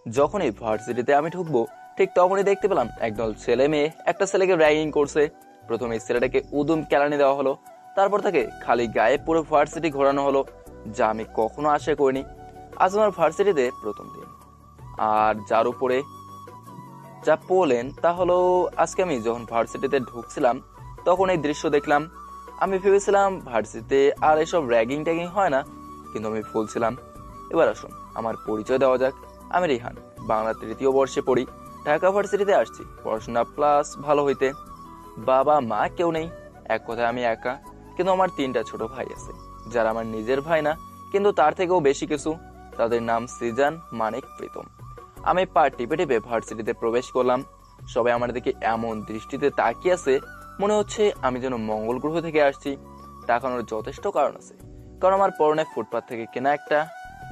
যখনই ভার্সিটিতে আমি ঢুকবো ঠিক তখনই দেখতে পেলাম একদল ছেলে মেয়ে একটা ছেলেকে র্যাগিং করছে। প্রথমে ছেলেটাকে উদুম কেলানি দেওয়া হলো, তারপর তাকে খালি গায়ে পুরো ভার্সিটি ঘোরানো হলো, যা আমি কখনো আশা করিনি। আজ আমার ভার্সিটিতে প্রথম দিন, আর যার উপরে যা বললেন তা হলো আজকে আমি যখন ভার্সিটিতে ঢুকছিলাম তখন এই দৃশ্য দেখলাম। আমি ভেবেছিলাম ভার্সিটিতে আর এসব র্যাগিং ট্যাগিং হয় না, কিন্তু আমি ভুল ছিলাম। এবার আসুন আমার পরিচয় দেওয়া যাক। আমি রিহান, বাংলা ৩য় বর্ষে পড়ি। ঢাকা ভার্সিটিতে আসছি পড়াশোনা প্লাস ভালো হইতে। বাবা মা কেউ নেই, এক কথায় আমি একা। কিন্তু আমার 3টা ছোট ভাই আছে, যারা আমার নিজের ভাই না, কিন্তু তার থেকেও বেশি কিছু। তাদের নাম সিজান, মানিক, প্রীতম। আমি পা টিপে টিপে ভার্সিটিতে প্রবেশ করলাম। সবাই আমার দিকে এমন দৃষ্টিতে তাকিয়ে আছে, মনে হচ্ছে আমি যেন মঙ্গল গ্রহ থেকে আসছি। টাকানোর যথেষ্ট কারণ আছে, কারণ আমার পরনে ফুটপাথ থেকে কেনা একটা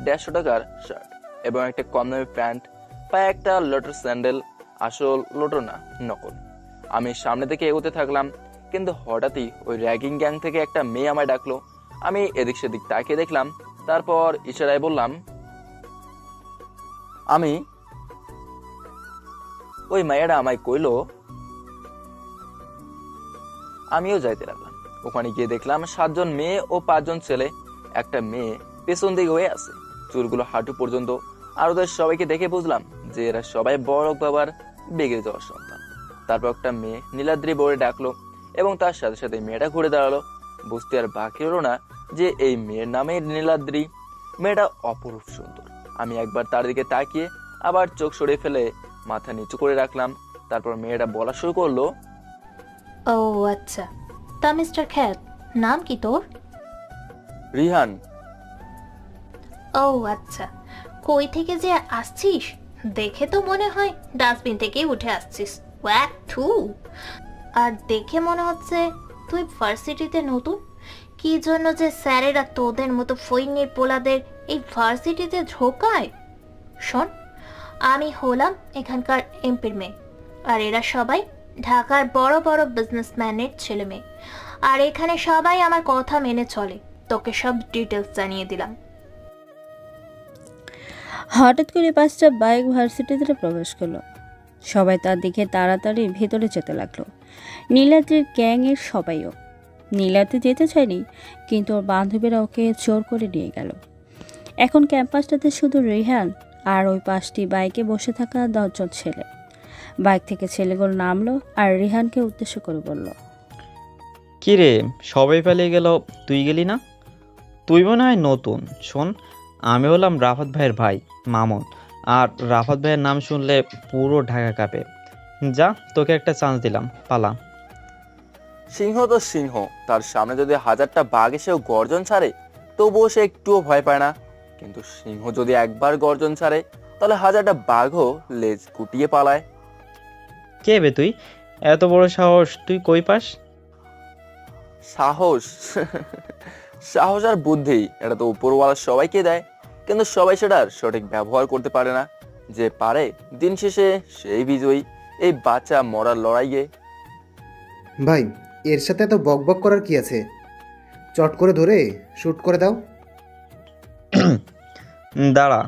150 টাকার শার্ট এবং একটা কম দামি প্যান্ট, পায়ে একটা লোটর স্যান্ডেল। আসল লোটর না, নকল। আমি সামনে থেকে এগোতে থাকলাম, কিন্তু হঠাৎই ওই র্যাগিং গ্যাং থেকে একটা মেয়ে আমায় ডাকলো। আমি এদিক সেদিক তাকিয়ে দেখলাম, তারপর ইশারায় বললাম আমি। ওই মায়েরা আমায় কইলো, আমিও যাইতে লাগলাম। ওখানে গিয়ে দেখলাম 7 জন মেয়ে ও 5 জন ছেলে। একটা মেয়ে পেছন দিকে হয়ে আছে, চুলগুলো হাঁটু পর্যন্ত। আর ওদের সবাইকে দেখে বুঝলাম যে এরা সবাই বড় বাবার বেগে যাওয়ার সন্তান। তারপর একটা মেয়ে নীলাদ্রি বলে ডাকলো এবং তার সাথে সাথে মেয়েটা ঘুরে দাঁড়ালো। বুঝতে আর বাকি হলো না যে এই মেয়ের নামে নীলাদ্রি। মেয়েটা অপরূপ সুন্দর। আমি একবার তার দিকে তাকিয়ে আবার চোখ সরিয়ে ফেলে মাথা নিচু করে রাখলাম। তারপর মেয়েটা বলা শুরু করলো, ও আচ্ছা, তা মিস্টার খ্যাত, নাম কি তোর? রিহান। ও আচ্ছা, কই থেকে যে আসছিস দেখে তো মনে হয় ডাস্টবিন থেকেই উঠে আসছিস। ওয়াক থু। আর দেখে মনে হচ্ছে তুই ভার্সিটিতে নতুন। কি জন্য যে স্যারেরা তোদের মতো ফৈন্যের পোলাদের এই ভার্সিটিতে ঢোকায়? শোন, আমি হলাম এখানকার এমপির মেয়ে, আর এরা সবাই ঢাকার বড় বড় বিজনেসম্যানের ছেলে মেয়ে। আর এখানে সবাই আমার কথা মেনে চলে। তোকে সব ডিটেলস জানিয়ে দিলাম। হঠাৎ করে 5টা বাইক ভার্সিটিতে প্রবেশ করলো। সবাই তার দিকে তাড়াতাড়ি ভেতরে যেতে লাগলো। নীলাদ্রির গ্যাংয়ের সবাইও। নীলাদ্রি যেতে চায়নি, কিন্তু ওর বান্ধবীরা ওকে জোর করে নিয়ে গেল। এখন ক্যাম্পাসটাতে শুধু রিহান আর ওই 5টি বাইকে বসে থাকা 10 জন ছেলে। বাইক থেকে ছেলেগুলো নামলো আর রিহানকে উদ্দেশ্য করে বলল, কি রে, সবাই পালিয়ে গেল, তুই গেলি না? তুই মনে হয় নতুন। শোন, আমি হলাম রাফাত ভাইয়ের ভাই মামুন। আর রাফাত ভাইয়ের নাম শুনলে পুরো ঢাকা কাঁপে। যা, তোকে একটা চান্স দিলাম, পালা। সিংহ তো সিংহ, তার সামনে যদি 1000টা বাঘ এসেও গর্জন ছাড়ে তবুও সে একটুও ভয় পায় না। কিন্তু সিংহ যদি একবার গর্জন ছাড়ে তাহলে 1000টা বাঘও লেজ গুটিয়ে পালায়। কে বে তুই? এত বড় সাহস তুই কই পাস? সাহস? সাহস আর বুদ্ধি এটা তো উপরওয়ালা সবাইকে দেয়, কিন্তু সবাই সেটার সঠিক ব্যবহার করতে পারে না। যে পারে দিন শেষে সেই বিজয়ী এই বাচ্চা মরার লড়াইয়ে। ভাই, এর সাথে এত বকবক করার কি আছে? চট করে ধরে শুট করে দাও। দাঁড়া,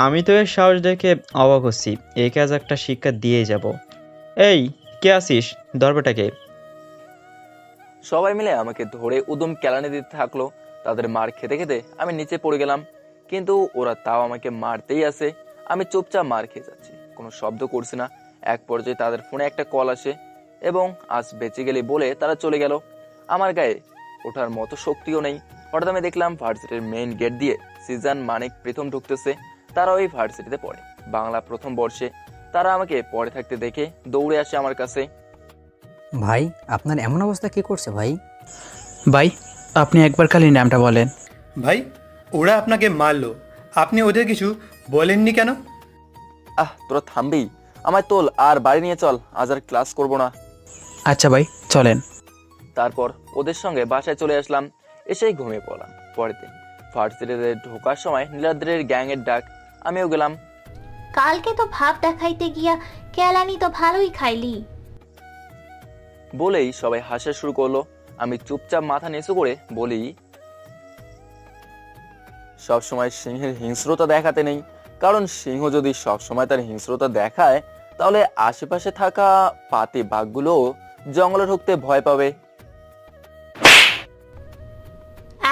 আমি তো এর সাহস দেখে অবাক হচ্ছি। একে আজ একটা শিক্ষা দিয়ে যাব। এই, কে আসিস? ধরবেটাকে? সবাই মিলে আমাকে ধরে উদম কেলানি দিতে থাকলো। তাদের মার খেতে খেতে আমি নিচে পড়ে গেলাম, কিন্তু ওরা তাও আমাকে মারতেই আছে। আমি চুপচাপ মার খেয়ে যাচ্ছি, কোনো শব্দ করছি না। এক পর্যায়ে তাদের ফোনে একটা কল আসে এবং আজ বেঁচে গেলে বলে তারা চলে গেল। আমার গায়ে ওঠার মতো শক্তিও নেই। হঠাৎ আমি দেখলাম ভার্সিটির মেইন গেট দিয়ে সিজান, মানিক, প্রথম ঢুকতেছে। তারা ওই ভার্সিটিতে পড়ে, বাংলা প্রথম বর্ষে। তারা আমাকে পড়ে থাকতে দেখে দৌড়ে আসে আমার কাছে। ভাই, আপনার এমন অবস্থা কে করছে ভাই? ভাই, আপনি একবার খালি নামটা বলেন। ভাই, ওরা আপনাকে মারলো, আপনি ওদের কিছু বলেননি কেন? তোরা থামবি? আমায় তোল আর বাড়ি নিয়ে চল, আজ আর ক্লাস করবো না। আচ্ছা ভাই, চলেন। তারপর ওদের সঙ্গে বাসায় চলে আসলাম, এসেই ঘুমিয়ে পড়লাম। পরের দিন ভার্সিটিতে ঢোকার সময় নীলাদ্রের গ্যাংয়ের ডাক, আমিও গেলাম। কালকে তো ভাব দেখাইতে গিয়া কেলানি তো ভালোই খাইলি। বলেই সবাই হাসা শুরু করলো। আমি চুপচাপ মাথা নিচু করে বলি, সবসময় সিংহের হিংস্রতা দেখাতে নেই, কারণ সিংহ যদি সবসময় তার হিংস্রতা দেখায় তাহলে আশেপাশে থাকা পাতি বাঘগুলো জঙ্গলে ঢুকতে ভয় পাবে।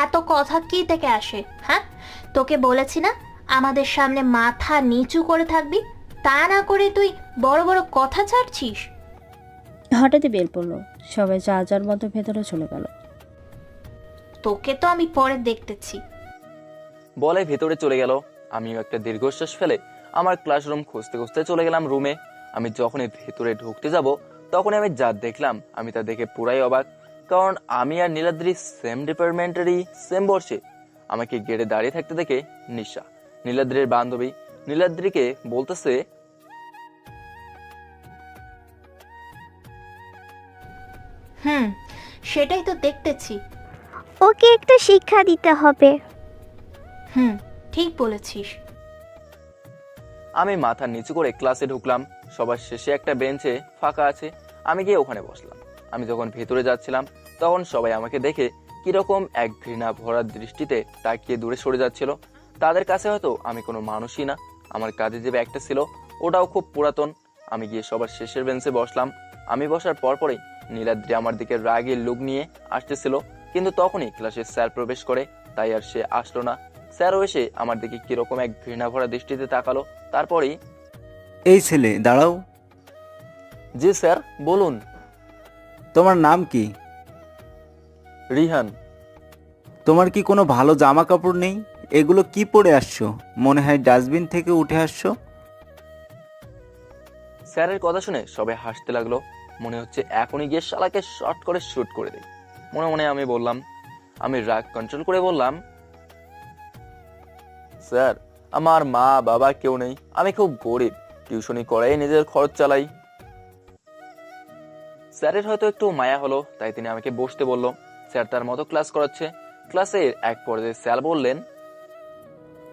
এত কথা কি থেকে আসে? হ্যাঁ, তোকে বলেছি না আমাদের সামনে মাথা নিচু করে থাকবি, তা না করে তুই বড় বড় কথা ছাড়ছিস। হঠাৎই বেল পড়লো, সবাই যার যার মতো ভেতরে চলে গেল। তোকে তো আমি পরে দেখতেছি। বলে ভেতরে চলে গেল। আমিও একটা দীর্ঘশ্বাস ফেলে আমার ক্লাসরুম খুঁজতে খুঁজতে চলে গেলাম রুমে। আমি যখনই ভেতরে ঢুকতে যাব তখনই আমি যা দেখলাম আমি তা দেখে পুরাই অবাক। কারণ আমি আর নীলাদ্রি সেম ডিপার্টমেন্টেরই সেম বর্ষে। আমাকে গেটে দাঁড়িয়ে থাকতে দেখে নিশা, নীলাদ্রির বান্ধবী, নীলাদ্রিকে বলতেছে, হুম, সেটাই তো দেখতেছি। ওকে একটু শিক্ষা দিতে হবে। হুম, ঠিক বলেছিস। আমি মাথা নিচু করে ক্লাসে ঢুকলাম। সবার শেষে একটা বেঞ্চে ফাঁকা আছে, আমি গিয়ে ওখানে বসলাম। আমি যখন ভেতরে যাচ্ছিলাম তখন সবাই আমাকে দেখে কিরকম এক ঘৃণা ভরা দৃষ্টিতে তাকিয়ে দূরে সরে যাচ্ছিল। তাদের কাছে হয়তো আমি কোনো মানুষই না। আমার কাঁধে যে ব্যাগটা ছিল ওটাও খুব পুরাতন। আমি গিয়ে সবার শেষের বেঞ্চে বসলাম। আমি বসার পরপরই নীলাদ্রি আমার দিকে রাগের লুক নিয়ে আসতেছিল, কিন্তু তখনই ক্লাসে স্যার প্রবেশ করে, তাই আর সে আসলো না। স্যারও এসে আমার দিকে কিরকম এক ঘৃণা ভরা দৃষ্টিতে তাকালো। তারপরেই, এই ছেলে দাঁড়াও, জি স্যার বলুন। তোমার নাম কি? রিহান। তোমার কি কোনো ভালো জামা কাপড় নেই? এগুলো কি পরে আসছো? মনে হয় ডাস্টবিন থেকে উঠে আসছো। স্যারের কথা শুনে সবাই হাসতে লাগলো। মনে হচ্ছে এখনই গিয়ে শালাকে শর্ট করে শুট করে দিই। মনে মনে আমি বললাম, আমি রাগ কন্ট্রোল করে বললাম, স্যার আমার মা বাবা কেউ নেই, আমি খুব গরিব, টিউশনি করাই নিজের খরচ চালাই। স্যারের হয়তো একটু মায়া হলো, তাই তিনি আমাকে বসতে বলল। স্যার তার মতো ক্লাস করাচ্ছে। ক্লাসের এক পর্যায়ে স্যার বললেন,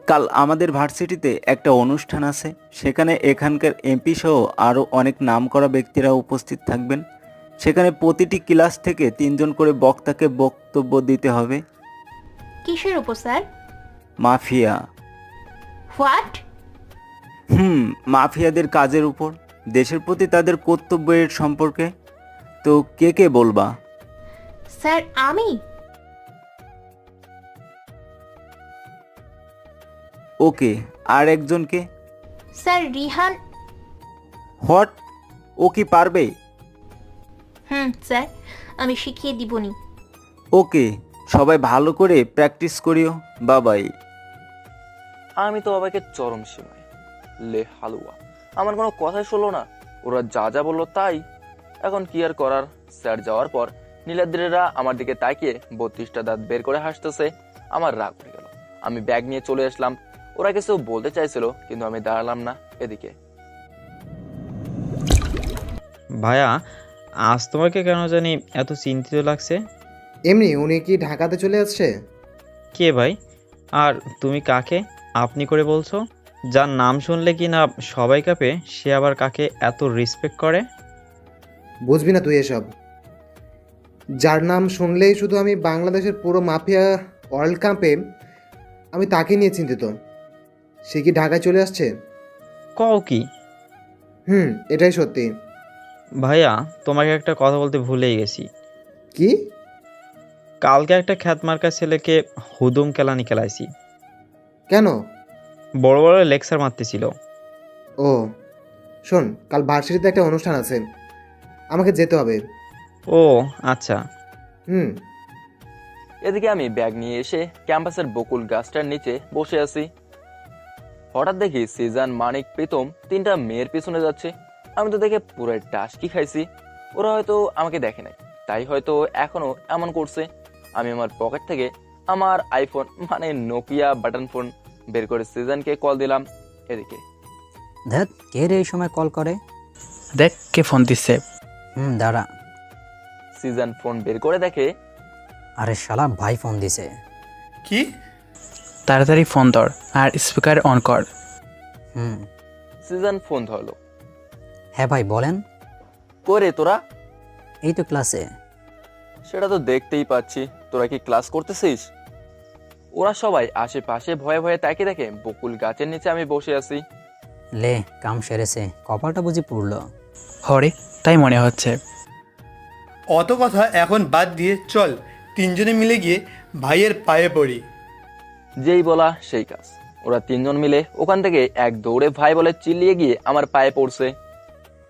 কাল আমাদের ভার্সিটিতে একটা অনুষ্ঠান আছে, সেখানে এখানকার এমপি সহ আরও অনেক নামকরা ব্যক্তিরা উপস্থিত থাকবেন। সেখানে প্রতিটি ক্লাস থেকে 3 জন করে বক্তাকে বক্তব্য দিতে হবে। কিসের উপর স্যার? মাফিয়া। হোয়াট? মাফিয়াদের কাজের উপর, দেশের প্রতি তাদের কর্তব্যের সম্পর্কে। তো কে কে বলবা? স্যার আমি। ওকে, আর একজনকে? স্যার রিহান। হোয়াট? ও কি পারবে? স্যার আমি শিখিয়ে দিবনি। ওকে, সবাই ভালো করে প্র্যাকটিস করিও। বাবাই। আমি তো বাবাকে চরম সীমায়। লে হালুয়া, আমার কোনো কথাই শুনলো না। ওরা যা যা বললো তাই। এখন কি আর করার। স্যার যাওয়ার পর নীলাদ্রিরা আমার দিকে তাকিয়ে 32টা দাঁত বের করে হাসতেছে। আমার রাগ উঠে গেল। আমি ব্যাগ নিয়ে চলে আসলাম। ওরা কিছু বলতে চাইছিল, কিন্তু আমি দাঁড়ালাম না। এদিকে, ভাইয়া, আজ তোমাকে কেন জানি এত চিন্তিত লাগছে। এমনি উনি কি ঢাকাতে চলে আসছে? কে ভাই? আর তুমি কাকে আপনি করে বলছো? যার নাম শুনলে কি না সবাই কাঁপে, সে আবার কাকে এত রেসপেক্ট করে? বুঝবি না তুই এসব। যার নাম শুনলেই শুধু আমি বাংলাদেশের পুরো মাফিয়া ওয়ার্ল্ড কাপে, আমি তাকে নিয়ে চিন্তিত। সে কি ঢাকায় চলে আসছে? কও কি? এটাই সত্যি। ভাইয়া, তোমাকে একটা কথা বলতে ভুলেই গেছি। কি? কালকে একটা খ্যাতমার্কা ছেলেকে হুদুম কেলানি খেলাইছি। কেন? বড় বড় লেকচার মারতেছিল। ও শোন, কাল ভার্সিটিতে একটা অনুষ্ঠান আছে, আমাকে যেতে হবে। ও আচ্ছা। এদিকে আমি ব্যাগ নিয়ে এসে ক্যাম্পাসের বকুল গাছটার নিচে বসে আছি। হঠাৎ দেখি সিজান, মানিক, প্রীতম 3টা মেয়ের পিছনে যাচ্ছে। আমি তো দেখে পুরো টাসকি খাইছি। ওরা হয়তো আমাকে দেখে নাই, তাই হয়তো এখনো এমন করছে। আমি আমার পকেট থেকে আমার আইফোন মানে নোকিয়া বাটন ফোন বের করে সিজানকে কল দিলাম। এদিকে, ধ্যাত, কে রে এই সময় কল করে? দেখ কে ফোন দিচ্ছে। দাঁড়া। সিজান ফোন বের করে দেখে, আরে শালা, ভাই ফোন দিছে। কি? তাড়াতাড়ি ফোন ধর আর স্পিকার অন কর। সিজান ফোন ধরলো। হ্যাঁ ভাই বলেন। করে তোরা? এই তো ক্লাসে। সেটা তো দেখতেই পাচ্ছি। তোরা কি ক্লাস করতেছিস? ওরা সবাই আশেপাশে ভয়ে ভয়ে তাকিয়ে দেখে বকুল গাছের নিচে আমি বসে আছি। লে, কাম সেরেছে, কপালটা বুঝি পুড়ল। হরে, তাই মনে হচ্ছে। অত কথা এখন বাদ দিয়ে চল তিনজনে মিলে গিয়ে ভাইয়ের পায়ে পড়ি। যেই বলা সেই কাজ। ওরা তিনজন মিলে ওখান থেকে এক দৌড়ে ভাই বলে চিল্লিয়ে গিয়ে আমার পায়ে পড়ছে।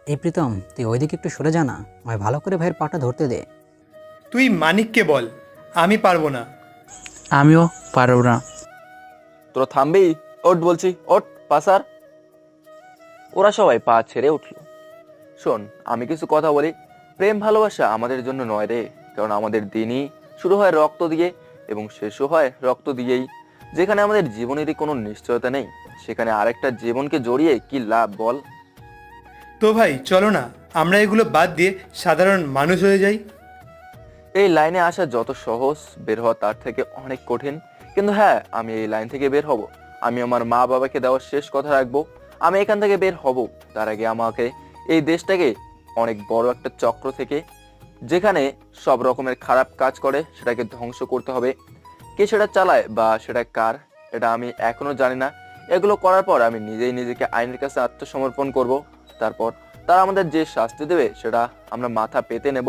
এই প্রীতম, তুই ওইদিকে একটু সরে যা না, আমায় ভালো করে ভাইয়ের পাটা ধরতে দে। তুই মানিককে বল, আমি পারবো না। আমিও পারব না। তোরা থামবি? ওঠ বলছি, ওঠ পাসার। ওরা সবাই পা ছেড়ে উঠল। শোন, আমি কিছু কথা বলি। প্রেম ভালোবাসা আমাদের জন্য নয় রে, কারণ আমাদের দিনই শুরু হয় রক্ত দিয়ে এবং শেষও হয় রক্ত দিয়েই। যেখানে আমাদের জীবনেরই কোনো নিশ্চয়তা নেই, সেখানে আরেকটা জীবনকে জড়িয়ে কি লাভ বল? তো ভাই চলো না, আমরা এগুলো বাদ দিয়ে সাধারণ মানুষ হয়ে যাই। এই লাইনে আসা যত সহজ, বের হওয়া তার থেকে অনেক কঠিন। কিন্তু হ্যাঁ, আমি এই লাইন থেকে বের হব। আমি আমার মা বাবাকে দেওয়ার শেষ কথা রাখবো। আমি এখান থেকে বের হব, তার আগে আমাকে এই দেশটাকে অনেক বড় একটা চক্র থেকে, যেখানে সব রকমের খারাপ কাজ করে, সেটাকে ধ্বংস করতে হবে। কে সেটা চালায় বা সেটা কার, এটা আমি এখনো জানি না। এগুলো করার পর আমি নিজেই নিজেকে আইনের কাছে আত্মসমর্পণ করব। তারপর তারা আমাদের যে শাস্তি দেবে সেটা আমরা মাথা পেতে নেব।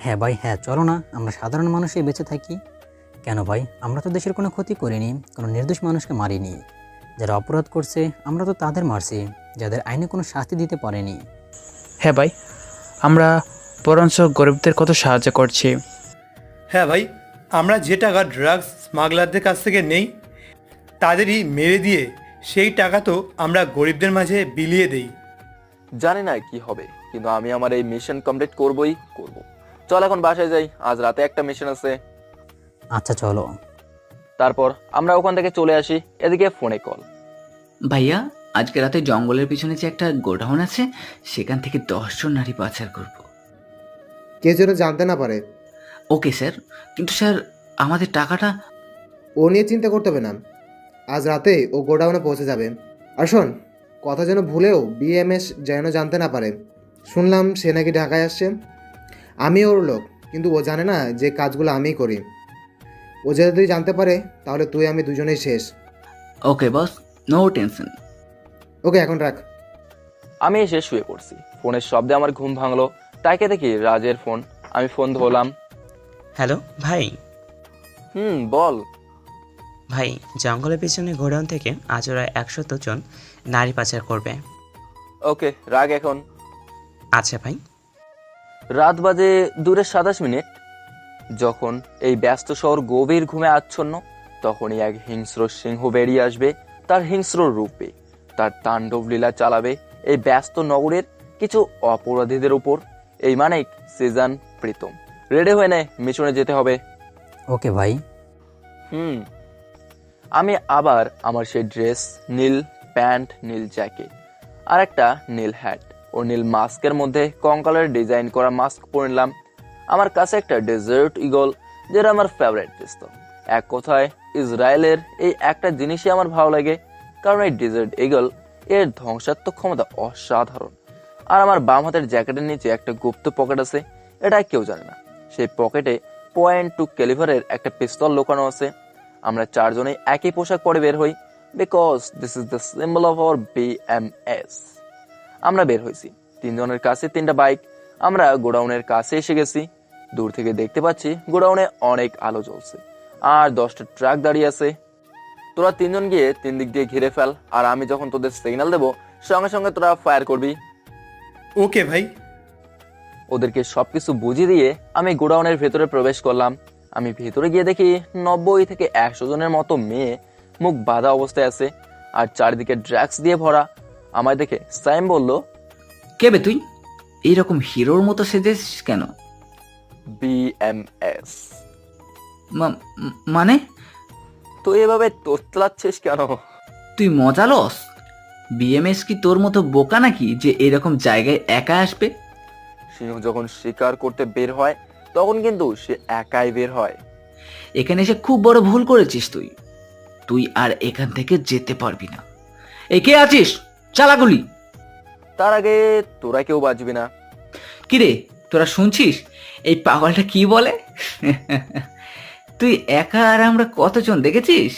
হ্যাঁ ভাই, হ্যাঁ, চলো না, আমরা সাধারণ মানুষই বেঁচে থাকি। কেন ভাই, আমরা তো দেশের কোনো ক্ষতি করিনি, কোনো নির্দোষ মানুষকে মারিনি। যারা অপরাধ করছে আমরা তো তাদের মারছি, যাদের আইনে কোনো শাস্তি দিতে পারেনি। হ্যাঁ ভাই, আমরা বরঞ্চ গরিবদের কত সাহায্য করছি। হ্যাঁ ভাই, আমরা যে টাকা ড্রাগস স্মাগলারদের কাছ থেকে নেই, তাদেরই মেরে দিয়ে সেই টাকা তো আমরা গরিবদের মাঝে বিলিয়ে দেই। জানি না কি হবে, কিন্তু আমি আমার এই মিশন কমপ্লিট করবই করব। চল এখন বাসায় যাই, আজ রাতে একটা মিশন আছে। আচ্ছা চলো। তারপর আমরা ওখান থেকে চলে আসি। এদিকে ফোনে কল। ভাইয়া, আজকে রাতে জঙ্গলের পিছনে যে একটা গোডাউন আছে, সেখান থেকে 10 জন নারী পাচার করব। কে যেন জানতে না পারে। ওকে স্যার, কিন্তু স্যার আমাদের টাকাটা? ও নিয়ে চিন্তা করতে হবে না, আজ রাতে ও গোডাউনে পৌঁছে যাবে। আর শোন, কথা যেন ভুলেও বিএমএস যেন জানতে না পারে। শুনলাম সে নাকি ঢাকায় আসছে। আমি ওর লোক, কিন্তু ও জানে না যে কাজগুলো আমিই করি। ও যদি জানতে পারে তাহলে তুই আমি দুজনেই শেষ। ওকে বস, নো টেনশন। ওকে, এখন রাখ। আমি এসে শুয়ে পড়ছি। ফোনের শব্দে আমার ঘুম ভাঙলো। তাকে দেখি রাজের ফোন। আমি ফোন ধরলাম। হ্যালো ভাই। বল। ভাই, জঙ্গলের পিছনে গোডাউন থেকে আজ ওরা 100 জন নারী পাচার করবে। ওকে, রাগ এখন। আচ্ছা ভাই। রাত বাজে 2:27। যখন এই ব্যস্ত শহর গভীর ঘুমে আচ্ছন্ন, তখনই এক হিংস্র সিংহ বেরিয়ে আসবে তার হিংস্র রূপে। তার তাণ্ডব লীলা চালাবে এই ব্যস্ত নগরের কিছু অপরাধীদের উপর। এই মানিক, সিজন, প্রীতম, রেডি হয়ে নে, মিশনে যেতে হবে। ওকে ভাই। আমি আবার আমার সেই ড্রেস, নীল প্যান্ট, নীল জ্যাকেট আর একটা নীল হ্যাট ও নীল মাস্কের মধ্যে কঙ্কালের ডিজাইন করা মাস্ক পরে নিলাম। আমার কাছে একটা ডেজার্ট ইগল, যেটা আমার ফেভারিট পিস্তল। এক কথায় ইসরায়েলের এই একটা জিনিসই আমার ভালো লাগে, কারণ এই ডেজার্ট ইগল এর ধ্বংসাত্মক ক্ষমতা অসাধারণ। আর আমার বাম হাতের জ্যাকেটের নিচে একটা গুপ্ত পকেট আছে, এটা কেউ জানে না। সেই পকেটে .2 ক্যালিভারের একটা পিস্তল লুকানো আছে। আমরা চারজনেই একই পোশাক পরে বের হই, because this is the symbol of our BMS. আমরা বের হয়েছি, তিনজনের কাছে 3টা বাইক। আমরা গোডাউনের কাছে এসে গেছি। দূর থেকে দেখতে পাচ্ছি গোডাউনে অনেক আলো জ্বলছে আর 10টা ট্রাক দাঁড়িয়ে আছে। তোরা তিনজন গিয়ে 3 দিক দিয়ে ঘিরে ফেল, আর আমি যখন তোদের সিগন্যাল দেবো সঙ্গে সঙ্গে তোরা ফায়ার করবি। ওকে ভাই। ওদেরকে সবকিছু বুঝিয়ে দিয়ে আমি গোডাউনের ভেতরে প্রবেশ করলাম। আমি ভেতরে গিয়ে দেখি 90 থেকে 100 জনের মতো মেয়ে মুখ বাঁধা অবস্থায় আছে আর চারিদিকে ড্রাগস দিয়ে ভরা। আমায় দেখে সাইম বলল, কে বে তুই? এইরকম হিরোর মতো সেজেছিস কেন? বিএমএস। মানে? তো এভাবে তোতলাচ্ছিস কেন? তুই মজা লস? বিএমএস কি তোর মতো বোকা নাকি যে এরকম জায়গায় একা আসবে? সিংহ যখন শিকার করতে বের হয় তখন কিন্তু সে একাই বের হয়। এখানে এসে খুব বড় ভুল করেছিস তুই। তুই আর এখান থেকে যেতে পারবি না। এই কে আছিস? চালাগুলি। তার আগে তোরা কেউ বাঁচবি না। কিরে, তোরা শুনছিস এই পাগলটা কি বলে? তুই একা আর আমরা কতজন দেখেছিস?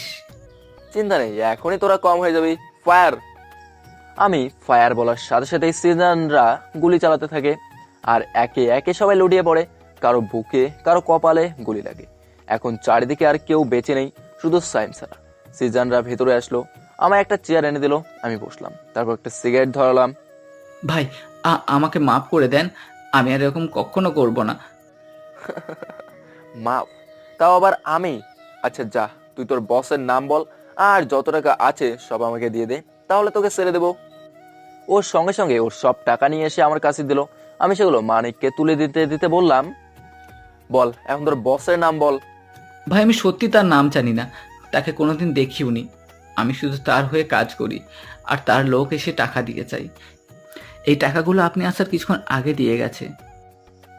চিন্তা নেই, এখনই তোরা কম হয়ে যাবি। ফায়ার! আমি ফায়ার বলার সাথে সাথেই সিজনরা গুলি চালাতে থাকে আর একে একে সবাই লুটিয়ে পড়ে। কারো বুকে, কারো কপালে গুলি লাগে। এখন চারিদিকে আর কেউ বেঁচে নেই, শুধু সাইম ছাড়া। সিজনরা ভেতরে আসলো, আমায় একটা চেয়ার এনে দিল, আমি বসলাম। তারপর একটা সিগারেট ধরালাম। ভাই আমাকে মাফ করে দেন, আমি আর এরকম কখনো করব না। মাফ? তাও আবার আমি? আচ্ছা যা, তুই তোর বসের নাম বল আর যত টাকা আছে সব আমাকে দিয়ে দে, তাহলে তোকে ছেড়ে দেবো। ওর সঙ্গে সঙ্গে ওর সব টাকা নিয়ে এসে আমার কাছে দিল। আমি সেগুলো মানিককে তুলে দিতে দিতে বললাম, বল এখন তোর বসের নাম বল। ভাই আমি সত্যি তার নাম জানি না, তাকে কোনোদিন দেখিওনি। আমি শুধু তার হয়ে কাজ করি আর তার লোক এসে টাকা দিয়ে চাই। এই টাকাগুলো আপনি আসার কিছুক্ষণ আগে দিয়ে গেছে।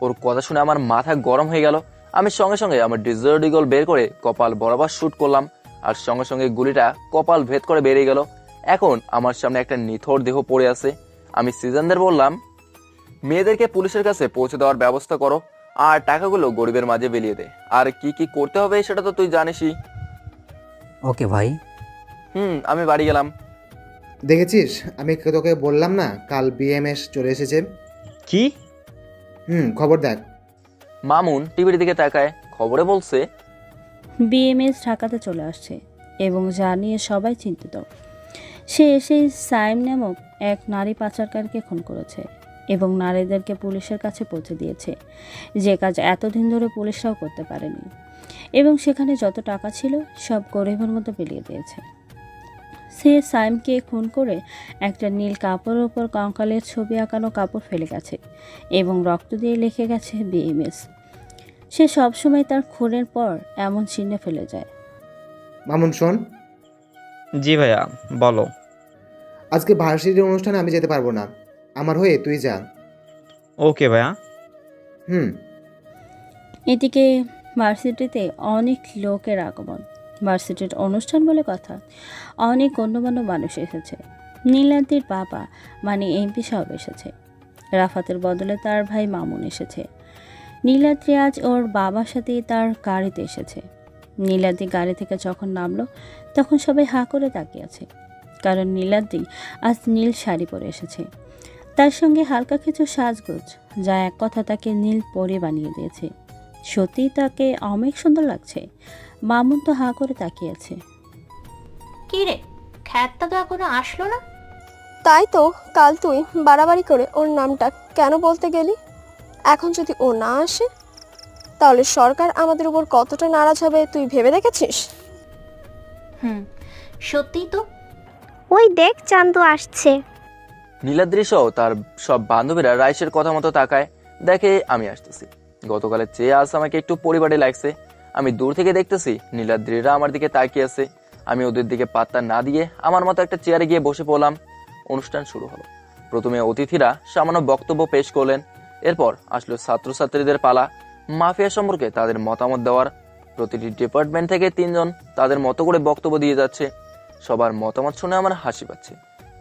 ওর কথা শুনে আমার মাথা গরম হয়ে গেল। আমি সঙ্গে সঙ্গে আমার ডিজার্ট ইগল বের করে কপাল বরাবর শুট করলাম আর সঙ্গে সঙ্গে গুলিটা কপাল ভেদ করে বেরিয়ে গেল। এখন আমার সামনে একটা নিথর দেহ পড়ে আছে। আমি সিজনদের বললাম, মেয়েদেরকে পুলিশের কাছে পৌঁছে দেওয়ার ব্যবস্থা করো আর টাকাগুলো গরিবের মাঝে বিলিয়ে দে। আর কি কি করতে হবে সেটা তো তুই জানিসই। ওকে ভাই। আমি বাড়ি গেলাম। দেখেছিস, আমি তোকে বললাম না কাল বিএমএস চলে এসেছে। কি? খবর দেখ। মামুন টিভির দিকে তাকায়, খবরে বলছে বিএমএস ঢাকাতে চলে আসছে এবং যা নিয়ে সবাই চিন্তিত। সে এসেই সাইম নামক এক নারী পাচারকারীকে খুন করেছে এবং নারীদেরকে পুলিশের কাছে পৌঁছে দিয়েছে, যে কাজ এতদিন ধরে পুলিশরাও করতে পারেনি। এবং সেখানে যত টাকা ছিল সব গরিবের মতো বিলিয়ে দিয়েছে। সে সাইমকে খুন করে একটা নীল কাপড়ের উপর কঙ্কালের ছবি আঁকানো কাপড় ফেলে গেছে এবং রক্ত দিয়ে লিখে গেছে বিএমএস। সে সবসময় তার খুনের পর এমন চিহ্ন ফেলে যায়। মামুন শোন। জি ভাইয়া, বলো। আজকে ভার্সিটির অনুষ্ঠানে আমি যেতে পারবো না, আমার হয়ে তুই যা। ওকে ভাইয়া। এদিকে ভার্সিটিতে অনেক লোকের আগমন। ভার্সিটির অনুষ্ঠান বলে কথা, অনেক গণ্যমান্য মানুষ এসেছে। নীলাদ্রির বাবা মানে এমপি সাহেব এসেছে। রাফাতের বদলে তার ভাই মামুন এসেছে। নীলাদ্রি আজ ওর বাবার সাথে তার গাড়িতে এসেছে। নীলাদ্রি গাড়ি থেকে যখন নামলো তখন সবাই হাঁ করে তাকিয়ে আছে, কারণ নীলাদ্রি আজ নীল শাড়ি পরে এসেছে। তার সঙ্গে হালকা কিছু সাজগোজ, যা এক কথা তাকে নীল পরে বানিয়ে দিয়েছে। সত্যিই তাকে অনেক সুন্দর লাগছে। মামুন তো হাঁ করে তাকিয়ে আছে। কি রে, খ্যাতটা তো এখনো আসলো না? তাই তো, কাল তুই বাড়াবাড়ি করে ওর নামটা কেন বলতে গেলি? এখন যদি ও না আসে তাহলে সরকার আমাদের উপর কতটা নারাজ হবে তুই ভেবে দেখেছিস? সত্যিই তো। ওই দেখ চান্দু আসছে। নীলাদ্রি সহ তার সব বান্ধবীরা রাইসের কথা মতো তাকায়, দেখে আমি আসতেছি। গতকালের চেয়ে আজ আমাকে একটু পরিবারে লাগছে। আমি দূর থেকে দেখতেছি নীলাদ্রিরা আমার দিকে তাকিয়ে আছে। আমি ওদের দিকে পাত্তা না দিয়ে আমার মতো একটা চেয়ারে গিয়ে বসে পড়লাম। অনুষ্ঠান শুরু হলো। প্রথমে অতিথিরা সামান্য বক্তব্য পেশ করলেন। এরপর আসলো ছাত্রছাত্রীদের পালা, মাফিয়া সম্পর্কে তাদের মতামত দেওয়ার। প্রতিটি ডিপার্টমেন্ট থেকে 3 জন তাদের মতো করে বক্তব্য দিয়ে যাচ্ছে। সবার মতামত শুনে আমার হাসি পাচ্ছে।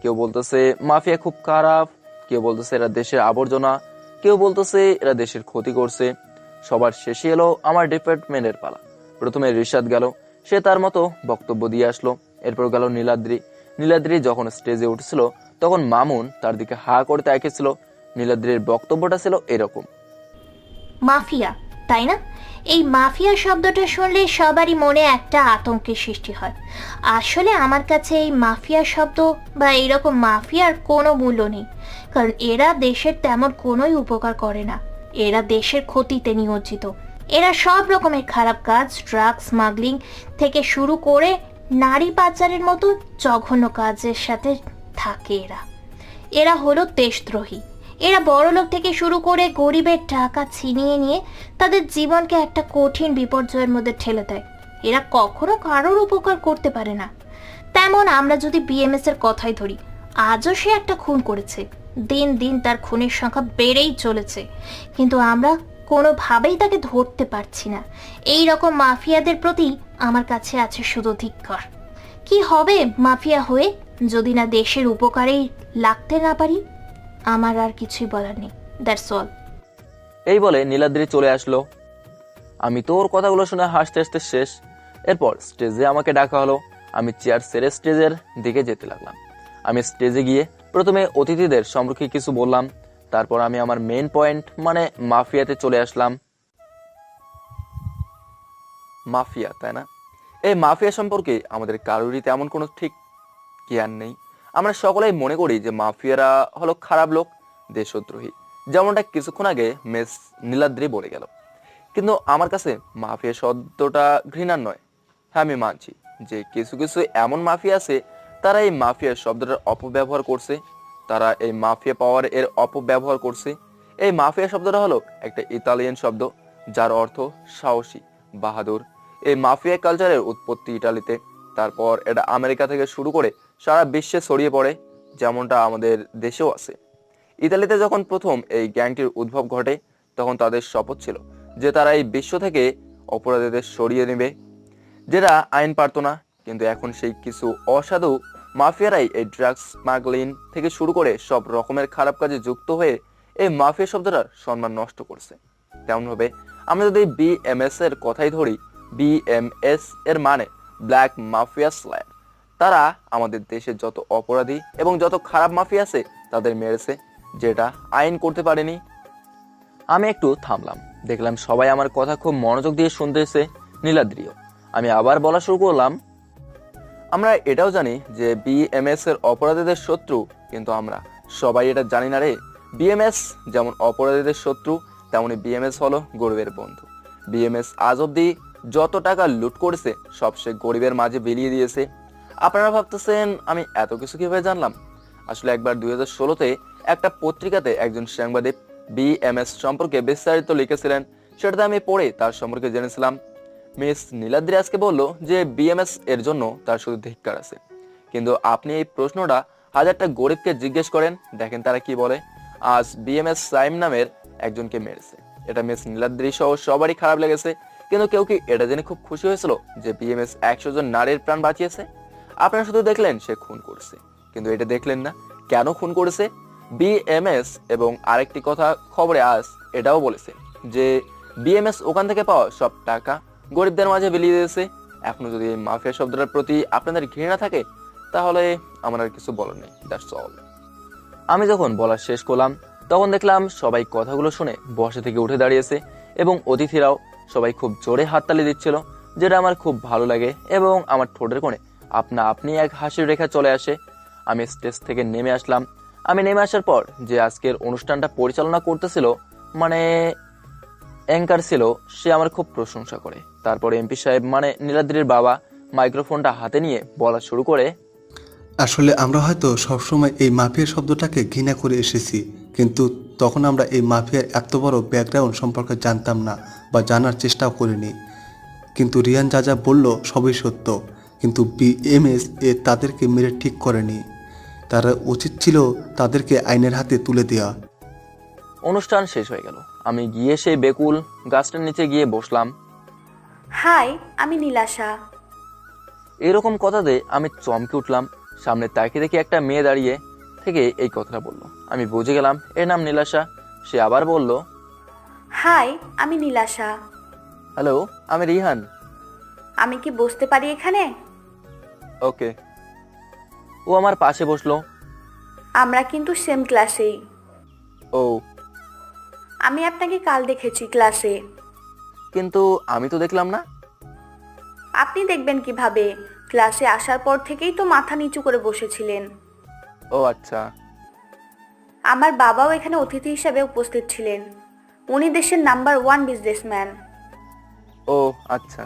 কেউ বলতেছে মাফিয়া খুব খারাপ, কেউ বলতেছে এরা দেশের আবর্জনা, কেউ বলতেছে এরা দেশের ক্ষতি করছে। সবার শেষে এলো আমার ডিপার্টমেন্টের পালা। প্রথমে রিশাদ গেল, সে তার মতো বক্তব্য দিয়ে আসলো। এরপর গেল নীলাদ্রি। নীলাদ্রি যখন স্টেজে উঠছিল তখন মামুন তার দিকে হা করে তাকিয়েছিল। নীলাদ্রির বক্তব্যটা ছিল এরকম। মাফিয়া, তাই না? এই মাফিয়া শব্দটা শুনলে সবারই মনে একটা আতঙ্কের সৃষ্টি হয়। আসলে আমার কাছে এই মাফিয়া শব্দ বা এইরকম মাফিয়ার কোনো মূল্য নেই, কারণ এরা দেশের তেমন কোনোই উপকার করে না। এরা দেশের ক্ষতিতে নিয়োজিত। এরা সব রকমের খারাপ কাজ, ড্রাগ স্মাগলিং থেকে শুরু করে নারী পাচারের মতো জঘন্য কাজের সাথে থাকে। এরা হলো দেশদ্রোহী। এরা বড়লোক থেকে শুরু করে গরিবের টাকা ছিনিয়ে নিয়ে তাদের জীবনকে একটা কঠিন বিপর্যয়ের মধ্যে ঠেলে দেয়। এরা কখনো কারোর উপকার করতে পারে না। তেমন আমরা যদি বিএমএস এর কথাই ধরি, আজও সে একটা খুন করেছে। দিন দিন তার খুনের সংখ্যা বেড়েই চলেছে, কিন্তু আমরা কোনোভাবেই তাকে ধরতে পারছি না। এই রকম মাফিয়াদের প্রতি আমার কাছে আছে শুধু ধিক্কার। কি হবে মাফিয়া হয়ে যদি না দেশের উপকারেই লাগতে না পারি? আমার আর কিছুই বলার নেই। That's all. এই বলে নীলাদ্রি চলে আসলো। আমি তো ওর কথাগুলো শুনে হাসতে হাসতে শেষ। এরপর স্টেজে আমাকে ডাকা হলো। আমি চেয়ার ছেড়ে স্টেজের দিকে যেতে লাগলাম। আমি স্টেজে গিয়ে প্রথমে অতিথিদের সম্পর্কে কিছু বললাম, তারপর আমি আমার মেইন পয়েন্ট মানে মাফিয়াতে চলে আসলাম। মাফিয়া, তাই না? এই মাফিয়া সম্পর্কে আমাদের কারোরই তেমন কোনো ঠিক জ্ঞান নেই। আমরা সকলেই মনে করি যে মাফিয়ারা হলো খারাপ লোক, দেশদ্রোহী, যেমনটা কিছুক্ষণ আগে মিস নীলাদ্রি বলে গেল। কিন্তু আমার কাছে মাফিয়া শব্দটা ঘৃণার নয়। হ্যাঁ, আমি মানছি যে কিছু কিছু এমন মাফিয়া আছে, তারা এই মাফিয়া শব্দটার অপব্যবহার করছে, তারা এই মাফিয়া পাওয়ার এর অপব্যবহার করছে। এই মাফিয়া শব্দটা হলো একটা ইতালিয়ান শব্দ, যার অর্থ সাহসী, বাহাদুর। এই মাফিয়া কালচারের উৎপত্তি ইটালিতে, তারপর এটা আমেরিকা থেকে শুরু করে সারা বিশ্বে ছড়িয়ে পড়ে, যেমনটা আমাদের দেশেও আছে। ইতালিতে যখন প্রথম এই গ্যাংটির উদ্ভব ঘটে, তখন তাদের শপথ ছিল যে তারা এই বিশ্ব থেকে অপরাধীদের সরিয়ে নেবে, যেটা আইন পারত না। কিন্তু এখন সেই কিছু অসাধু মাফিয়ারাই এই ড্রাগস স্মাগলিং থেকে শুরু করে সব রকমের খারাপ কাজে যুক্ত হয়ে এই মাফিয়া শব্দটার সম্মান নষ্ট করছে। তেমনভাবে আমরা যদি বিএমএস এর কথাই ধরি, বিএমএস এর মানে ব্ল্যাক মাফিয়া স্ল্যাব। তারা আমাদের দেশে যত অপরাধী এবং যত খারাপ মাফিয়া আছে তাদের মেরেছে, যেটা আইন করতে পারেনি। আমি একটু থামলাম, দেখলাম সবাই আমার কথা খুব মনোযোগ দিয়ে শুনতেছে, নীলাদ্রিও। আমি আবার বলা শুরু করলাম, আমরা এটাও জানি যে বিএমএস এর অপরাধীদের শত্রু, কিন্তু আমরা সবাই এটা জানি না রে। বিএমএস যেমন অপরাধীদের শত্রু, তেমনি বিএমএস হলো গরিবের বন্ধু। বিএমএস আজ অব্দি যত টাকা লুট করেছে সব সে গরিবের মাঝে বিলিয়ে দিয়েছে। আপনারা ভাবতেছেন আমি এত কিছু কিভাবে জানলাম? আসলে একবার 2016-তে একটা পত্রিকাতে একজন সাংবাদিক বিএমএস সম্পর্কে বিস্তারিত লিখেছিলেন, সেটাতে আমি পড়ে তার সম্পর্কে জেনেছিলাম। মিস নীলাদ্রি আজকে বলল যে বিএমএস এর জন্য তার শুধু ধিক্কার আছে, কিন্তু আপনি এই প্রশ্নটা হাজারটা গরিবকে জিজ্ঞেস করেন, দেখেন তারা কি বলে। আজ বিএমএস সাইম নামের একজনকে মেরেছে, এটা মিস নীলাদ্রি সহ সবারই খারাপ লেগেছে। কিন্তু কেউ কি এটা জেনে খুব খুশি হয়েছিল যে বিএমএস 100 জন নারীর প্রাণ বাঁচিয়েছে? আপনারা শুধু দেখলেন সে খুন করেছে, কিন্তু এটা দেখলেন না কেন খুন করেছে বিএমএস। এবং আরেকটি কথা খবরে আজ এটাও বলেছে যে বিএমএস ওখান থেকে পাওয়া সব টাকা গরিবদের মাঝে বিলিয়ে দিয়েছে। এখনো যদি এই মাফিয়া শব্দটার প্রতি আপনাদের ঘৃণা থাকে, তাহলে আমার আর কিছু বলার নেই, দ্যাটস অল। আমি যখন বলা শেষ করলাম, তখন দেখলাম সবাই কথাগুলো শুনে বসে থেকে উঠে দাঁড়িয়েছে এবং অতিথিরাও সবাই খুব জোরে হাততালি দিচ্ছিল, যেটা আমার খুব ভালো লাগে এবং আমার ঠোঁটের কোণে আপনা আপনি এক হাসির রেখা চলে আসে। আমি স্টেজ থেকে নেমে আসলাম। আমি নেমে আসার পর যে আজকের অনুষ্ঠানটা পরিচালনা করতেছিল, মানে অ্যাঙ্কার ছিল, সে আমার খুব প্রশংসা করে। তারপরে এমপি সাহেব মানে নীলাদ্রির বাবা মাইক্রোফোনটা হাতে নিয়ে বলা শুরু করে, আসলে আমরা হয়তো সবসময় এই মাফিয়া শব্দটাকে ঘৃণা করে এসেছি, কিন্তু তখন আমরা এই মাফিয়ার এত বড় ব্যাকগ্রাউন্ড সম্পর্কে জানতাম না বা জানার চেষ্টাও করিনি। কিন্তু রিয়ান যা যা বলল সবই সত্য, কিন্তু বিএমএস তাদেরকে মেরে ঠিক করেনি। তারা উচিত ছিল তাদেরকে আইনের হাতে তুলে দেওয়া। অনুষ্ঠান শেষ হয়ে গেল। আমি গিয়ে সেই বেকুল গাছটার নিচে গিয়ে বসলাম। হাই, আমি নীলাশা। এরকম কথাতে আমি চমকে উঠলাম। সামনে তাকিয়ে দেখি একটা মেয়ে দাঁড়িয়ে থেকে এই কথাটা বলল। আমি বুঝে গেলাম এর নাম নীলাশা। সে আবার বলল, হাই, আমি নীলাশা। হ্যালো, আমি রিহান। আমি কি বসতে পারি এখানে? ওকে। ও আমার পাশে বসলো। আমরা কিন্তু সেম ক্লাসেই। ও, আমি আপনাকে কাল দেখেছি ক্লাসে। কিন্তু আমি তো দেখলাম না। আপনি দেখবেন কিভাবে? ক্লাসে আসার পর থেকেই তো মাথা নিচু করে বসেছিলেন। ও আচ্ছা। আমার বাবাও এখানে অতিথি হিসেবে উপস্থিত ছিলেন। উনি দেশের নাম্বার 1 বিজনেসম্যান। ও আচ্ছা।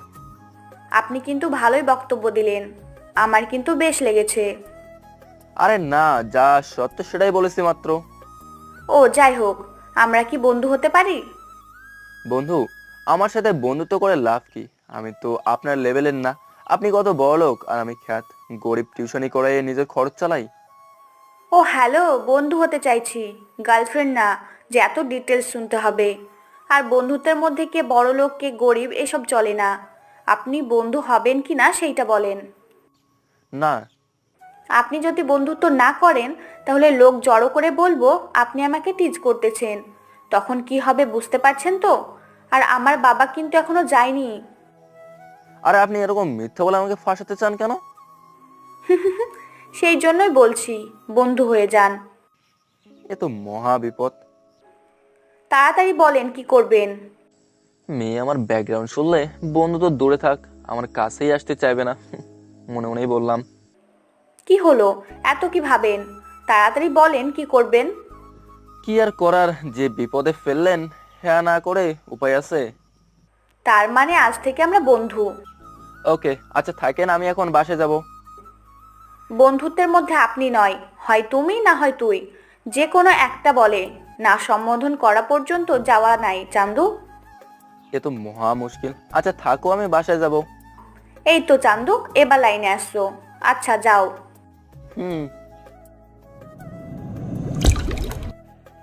আপনি কিন্তু ভালোই বক্তব্য দিলেন, আমার কিন্তু বেশ লেগেছে। আরে না, যা সত্য সেটাই বলেছি মাত্র। ও যাই হোক, আমরা কি বন্ধু হতে পারি? বন্ধু? আমার সাথে বন্ধুত্ব করে লাভ কি? আমি তো আপনার লেভেলের না। আপনি কত বড় লোক আর আমি খ্যাত গরিব, টিউশনি করে নিজের খরচ চালাই। ও হ্যালো, বন্ধু হতে চাইছি, গার্লফ্রেন্ড না যে এত ডিটেলস শুনতে হবে। আর বন্ধুত্বের মধ্যে কে বড় লোক কে গরিব এসব চলে না। আপনি বন্ধু হবেন কি না সেইটা বলেন। না। আপনি যদি বন্ধুত্ব না করেন তাহলে লোক জড়ো করে বলবো আপনি আমাকে টিজ করতেছেন। তখন কি হবে বুঝতে পারছেন তো? আর আমার বাবা কিন্তু এখনো যায়নি। আরে আপনি এরকম মিথ্যা বলে আমাকে ফাঁসাতে চান কেন? সেই জন্যই বলছি বন্ধু হয়ে যান। এ তো মহা বিপদ। তাড়াতাড়ি বলেন কি করবেন। মেয়ে আমার ব্যাকগ্রাউন্ড শুনলে বন্ধু তো দূরে থাক, আমার কাছেই আসতে চাইবে না। মনে মনেই বললাম। কি হলো, এত কি ভাবেন? তাড়াতাড়ি বলেন কি করবেন। কি আর করার, যে বিপদে ফেললেন হ্যাঁ না করে উপায় আছে? তার মানে আজ থেকে আমরা বন্ধু। ওকে আচ্ছা থাকেন, আমি এখন বাসে যাব। বন্ধুত্বের মধ্যে আপনি নয়, হয় তুমি না হয় তুই, যে কোনো একটা বলে, না সম্বোধন করা পর্যন্ত যাওয়া নাই চান্দু। এ তো মহা মুশকিল। আচ্ছা থাকো, আমি বাসায় যাব। এই তো চান্দু, এবার লাইনে আসছো। আচ্ছা যাও।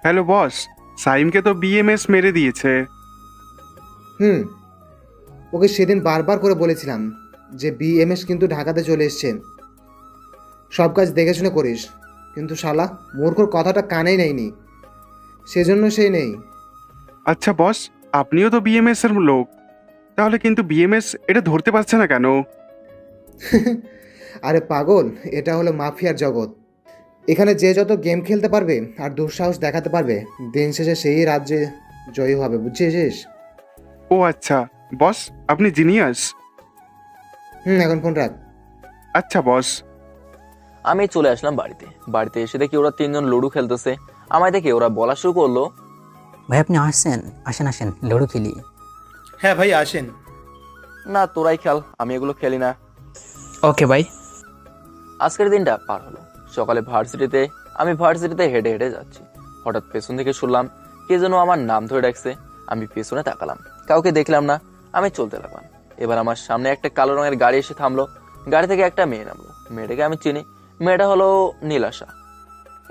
হ্যালো বস, সাইমকে তো বিএমএস মেরে দিয়েছে। ওকে সেদিন বারবার করে বলেছিলাম যে বিএমএস কিন্তু ঢাকাতে চলে এসছে, সব কাজ দেখে শুনে করিস, কিন্তু শালা মূর্খর কথাটা কানেই নেয়নি, সেজন্য সেই নেই। আচ্ছা বস, আপনিও তো বিএমএস এর লোক, তাহলে কিন্তু বিএমএস এটা ধরতে পারছে না কেন? আরে পাগল, এটা হলো মাফিয়ার জগৎ। এখানে যে যত গেম খেলতে পারবে আর দুঃসাহস দেখাতে পারবে, দিন শেষে সেই রাজ্যে জয়ী হবে, বুঝছিস? ও আচ্ছা বস, আপনি জিনিয়াস। এখন ফোন রাখ। আচ্ছা বস। আমি চলে আসলাম বাড়িতে। বাড়িতে এসে দেখি ওরা তিনজন লুডো খেলতেছে। আমায় দেখে ওরা বলা শুরু করলো, ভাই আপনি আসছেন, আসেন আসেন লুডো খেলি। হ্যাঁ ভাই আসেন। না তোরাই খেল, আমি এগুলো খেলি না। ওকে ভাই। আজকের দিনটা পার হলো। সকালে আমি ভার্সিটিতে হেঁটে হেঁটে যাচ্ছি। হঠাৎ পেছন থেকে শুনলাম কে যেন আমার নাম ধরে ডাকছে। আমি পেছনে তাকালাম, কাউকে দেখলাম না। আমি চলতে লাগলাম। এবার আমার সামনে একটা কালো রঙের গাড়ি এসে থামলো। গাড়ি থেকে একটা মেয়ে নামলো। মেয়েটাকে আমি চিনি, মেয়েটা হলো নীলাশা।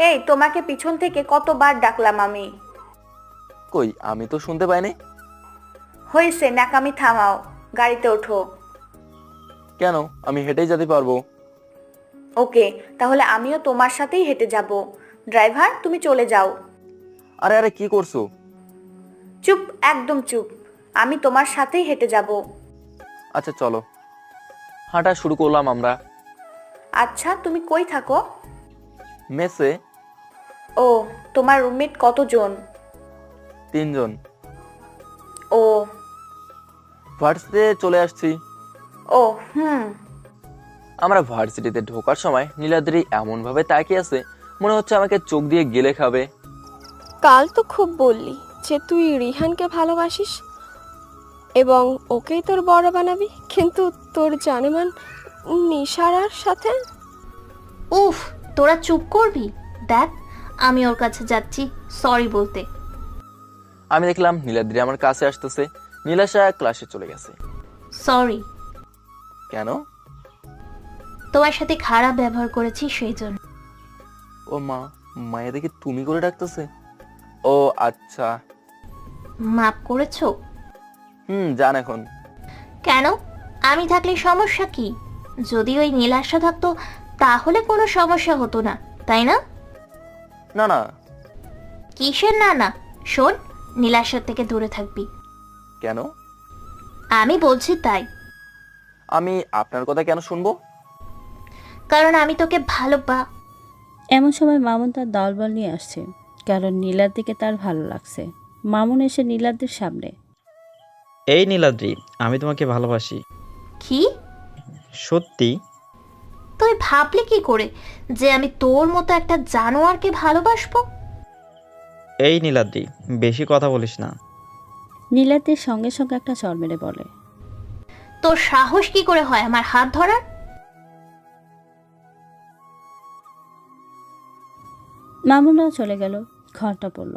এই তোমাকে পিছন থেকে কতবার ডাকলাম আমি। কই, আমি তো শুনতে পাইনি। হয়েছে, নাকামি থামাও, গাড়িতে ওঠো। কেন, আমি হেঁটেই যেতে পারবো। ওকে, তাহলে আমিও তোমার সাথেই হেঁটে যাব। ড্রাইভার তুমি চলে যাও। আরে আরে কি করছো? চুপ, একদম চুপ। আমি তোমার সাথেই হেঁটে যাব। আচ্ছা চলো। হাঁটা শুরু করলাম আমরা। আচ্ছা তুমি কই থাকো? মেসে। ও, তোমার রুমমেট কতজন? 3 জন। ও, ভার্সিটিতে চলে আসছি। ও আমরা ভার্সিটিতে ঢোকার সময় নীলাদ্রি এমন ভাবে তাকিয়ে আছে, মনে হচ্ছে আমাকে চোখ দিয়ে গিলে খাবে। কাল তো খুব বললি যে তুই রিহানকে ভালোবাসিস এবং ওকেই তোর বড় বানাবি, কিন্তু তোর জানেমান নিশারার সাথে। উফ, তোরা চুপ করবি? দেখ, আমি ওর কাছে যাচ্ছি সরি বলতে। আমি দেখলাম নীলাদ্রি আমার কাছে আসতেছে। নীলাশা ক্লাসে চলে গেছে। সরি। কেন? তোমার সাথে খারাপ ব্যবহার করেছি সেই জন্য। ও মা, মায়া দেখি তুমি করে ডাকতেছে। ও আচ্ছা। মাপ করেছো? জান এখন। কেন, আমি থাকলে সমস্যা কি? যদি ওই নীলাশা থাকতো তাহলে কোনো সমস্যা হতো না, তাই না? না না। কিসের না না? শোন, নীলাশার থেকে দূরে থাকবি। কেন? আমি বলছি তাই। আমি আপনার কথা কেন শুনবো? কারণ আমি তোকে এমন সময় মামুন তার দলবল নিয়ে আসছে, কারণ নীলার দিকে তার ভালো লাগছে। মামুন এসে নীলাদ্রির সামনে। এই নীলাদ্রি, আমি তোমাকে ভালোবাসি। কি? সত্যি? তুই ভাবলি কি করে যে আমি তোর মতো একটা জানোয়ারকে ভালোবাসবো? এই নীলাদ্রি, বেশি কথা বলিস না। নীলাদ্রির সঙ্গে সঙ্গে একটা চড় মেরে বলে, তোর সাহস কি করে হয় আমার হাত ধরার? মামুনরাও চলে গেল। ঘন্টা পড়ল,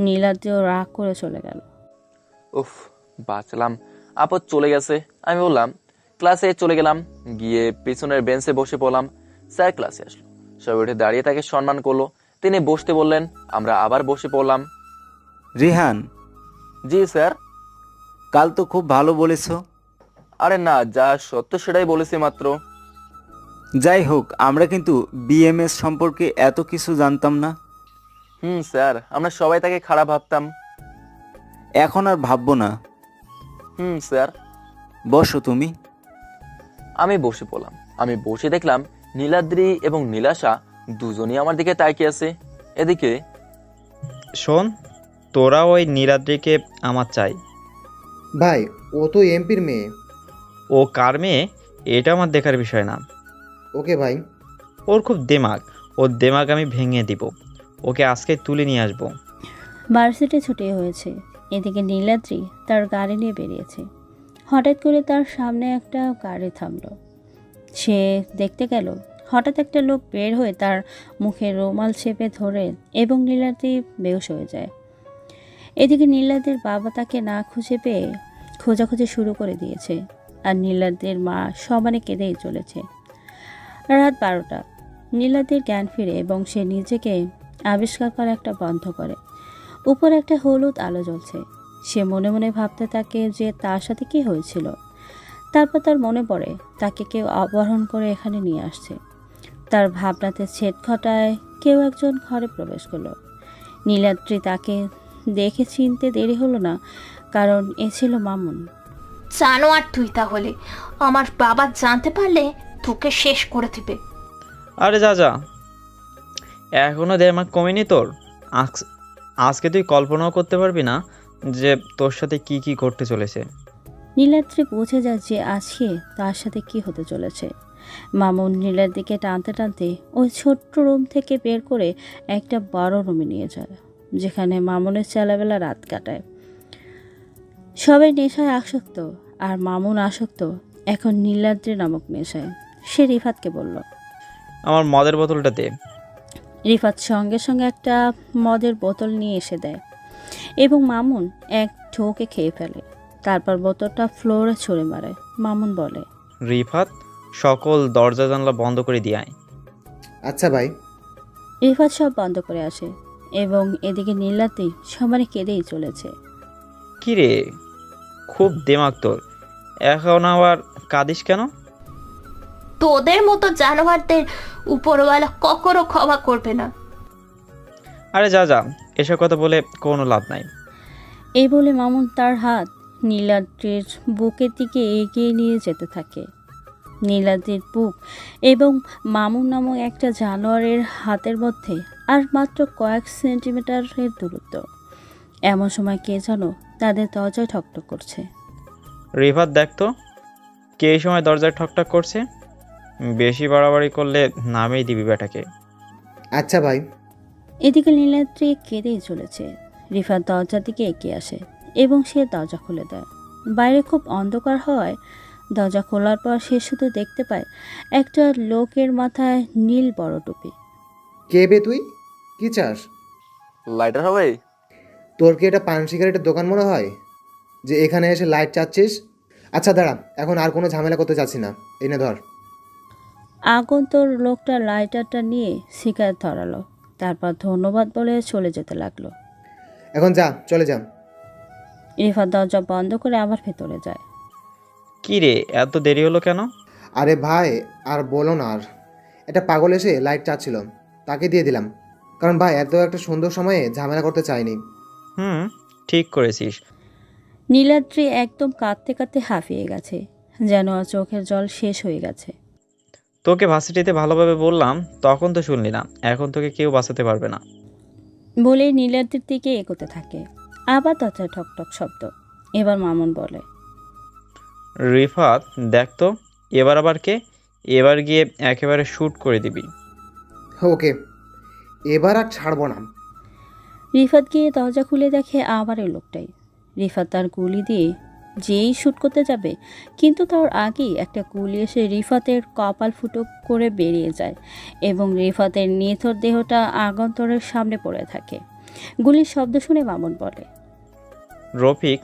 নীলাদ্রিও রাগ করে চলে গেল। উফ, বাঁচলাম। আপদ চলে গেছে। আমি বললাম ক্লাসে চলে গেলাম। গিয়ে পিছনের বেঞ্চে বসে পড়লাম। স্যার ক্লাসে আসলো। সবাই উঠে দাঁড়িয়ে তাকে সম্মান করলো। তিনি বসতে বললেন, আমরা আবার বসে পড়লাম। রিহান। জি স্যার। কাল তো খুব ভালো বলেছো। আরে না, যা সত্য সেটাই বলেছি মাত্র। যাই হোক, আমরা কিন্তু বিএমএস সম্পর্কে এত কিছু জানতাম না। স্যার, আমরা সবাই তাকে খারাপ ভাবতাম। এখন আর ভাববো না। স্যার। বসো তুমি। আমি বসে পড়লাম। আমি বসে দেখলাম নীলাদ্রি এবং নীলাশা দুজনই আমার দিকে তাকিয়ে আছে। এদিকে শোন, তোরা ওই নীলাদ্রিকে আমার চাই। ভাই ও তো এমপির মেয়ে। ও কার মেয়ে এটা আমার দেখার বিষয় না। ওকে ভাই। ওর খুব দেমাগ, ওর দেমাগ আমি ভেঙে দিব। ওকে আজকে তুলে নিয়ে আসবো। ভার্সিটি ছুটি হয়েছে। এদিকে নীলাদ্রি তার গাড়ি নিয়ে বেরিয়েছে। হঠাৎ করে তার সামনে একটা গাড়ি থামলো। সে দেখতে গেল হঠাৎ একটা লোক বের হয়ে তার মুখে রুমাল চেপে ধরে এবং নীলাদ্রি বেহুশ হয়ে যায়। এদিকে নীলাদ্রির বাবা তাকে না খুঁজে পেয়ে খোঁজাখুঁজি শুরু করে দিয়েছে, আর নীলাদ্রির মা সমানে কেঁদেই চলেছে। রাত 12টা। নীলাদ্রির জ্ঞান ফিরে এবং সে নিজেকে আবিষ্কার করা একটা বন্ধ করে। উপরে একটা হলুদ আলো জ্বলছে। সে মনে মনে ভাবতে থাকে যে তার সাথে কী হয়েছিল। তারপর তার মনে পড়ে তাকে কেউ অপহরণ করে এখানে নিয়ে আসছে। তার ভাবনাতে ছেদ ঘটায় কেউ একজন ঘরে প্রবেশ করলো। নীলাদ্রি তাকে দেখে চিনতে দেরি হলো না, কারণ এ ছিল মামুন। জানোয়ার তুই, তাহলে আমার বাবা জানতে পারলে তোকে শেষ করে দিবে। আরে যা যা, এখনো দেমাগ কমেনি তোর? আজকে তুই কল্পনাও করতে পারবি না যে তোর সাথে কি কি ঘটতে চলেছে। নীলাদ্রি বুঝে যায় যে আজকে তার সাথে কি হতে চলেছে। মামুন নীলার দিকে টানতে টানতে ওই ছোট্ট রুম থেকে বের করে একটা বড় রুমে নিয়ে যায়, যেখানে মামুনের ছেলেবেলা রাত কাটায়। সবাই নেশায় আসক্ত, আর মামুন আসক্ত এখন নীলাদ্রি নামক নেশায়। সে রিফাতকে বলল, আমার মদের বোতলটা দে। রিফাত সঙ্গে সঙ্গে একটা মদের বোতল নিয়ে এসে দেয় এবং মামুন এক ঢোকে খেয়ে ফেলে। তারপর বোতলটা ফ্লোরে ছুঁড়ে মারে। মামুন বলে, রিফাত, সকল দরজা জানলা বন্ধ করে দিয়ে আয়। আচ্ছা ভাই। রিফাত সব বন্ধ করে আসে এবং এদিকে নীলাদ্রি সমানে কেঁদেই চলেছে। কি রে, খুব দেমাগ তোর, এখন আবার কাঁদিস কেন? তোদের মতো জানোয়ারদের উপরওয়ালা কখনো ক্ষমা করবে না। আরে যা যা, এসব কথা বলে কোনো লাভ নাই। এই বলে মামুন তার হাত নীলাদ্রির বুকের দিকে এগিয়ে নিয়ে যেতে থাকে। নীলাদ্রির বুক এবং মামুন নামক একটা জানোয়ারের হাতের মধ্যে আর মাত্র কয়েক সেন্টিমিটারের দূরত্ব। এমন সময় কে যেন তাদের দরজায় ঠকঠক করছে। রিফাত, দেখ তো কে এই সময় দরজায় ঠকঠক করছে। বেশি বাড়াবাড়ি করলে নামেই দিবি বেটাকে। আচ্ছা ভাই। এদিকে নীলাদ্রি কেঁদেই চলেছে। রিফাত দরজার দিকে এগিয়ে আসে এবং সে দরজা খুলে দেয়। বাইরে খুব অন্ধকার হওয়ায় দরজা খোলার পর সে শুধু দেখতে পায় একটা লোকের মাথায় নীল বড় টুপি। কে বে তুই? কি চাস? লাইটার হবে? তোর কি এটা পান সিগারেটের দোকান মনে হয় যে এখানে এসে লাইট চাচ্ছিস? আচ্ছা দাঁড়া, এখন আর কোনো ঝামেলা করতে চাচ্ছি না, এনে ধর। আগন্তুক লোকটা লাইটারটা নিয়ে সিগারেট ধরালো, তারপর ধন্যবাদ বলে চলে যেতে লাগলো। এখন যা, চলে যা। রিফাত দরজা বন্ধ করে আবার ভেতরে যায়। কি রে, এত দেরি হলো কেন? আরে ভাই আর বলো না, আর একটা পাগল এসে লাইট চাচ্ছিল, তাকে দিয়ে দিলাম। কারণ ভাই এত একটা সুন্দর সময়ে ঝামেলা করতে চাইনি। ঠিক করেছিস। নীলাদ্রি একদম কাঁদতে কাঁদতে হাঁপিয়ে গেছে, যেন আর চোখের জল শেষ হয়ে গেছে। তোকে ভার্সিটিতে ভালোভাবে বললাম, তখন তো শুনলি না। এখন তোকে কেউ বাঁচাতে পারবে না বলে নীলাদ্রির দিকে এগোতে থাকে। আবার দরজায় ঠকঠক শব্দ। এবার মামুন বলে, রিফাত দেখ তো এবার আবার কে? এবার গিয়ে একেবারে শ্যুট করে দিবি। ওকে, এবার আর ছাড়বো না। রিফাত গিয়ে দরজা খুলে দেখে আবার এই লোকটাই। রিফাত তার গুলি দিয়ে যেই শ্যুট করতে যাবে, কিন্তু তার আগেই একটা গুলি এসে রিফাতের কপাল ফুটো করে বেরিয়ে যায় এবং রিফাতের নিথর দেহটা আগন্তরের সামনে পড়ে থাকে। গুলির শব্দ শুনে মামুন বলে, রফিক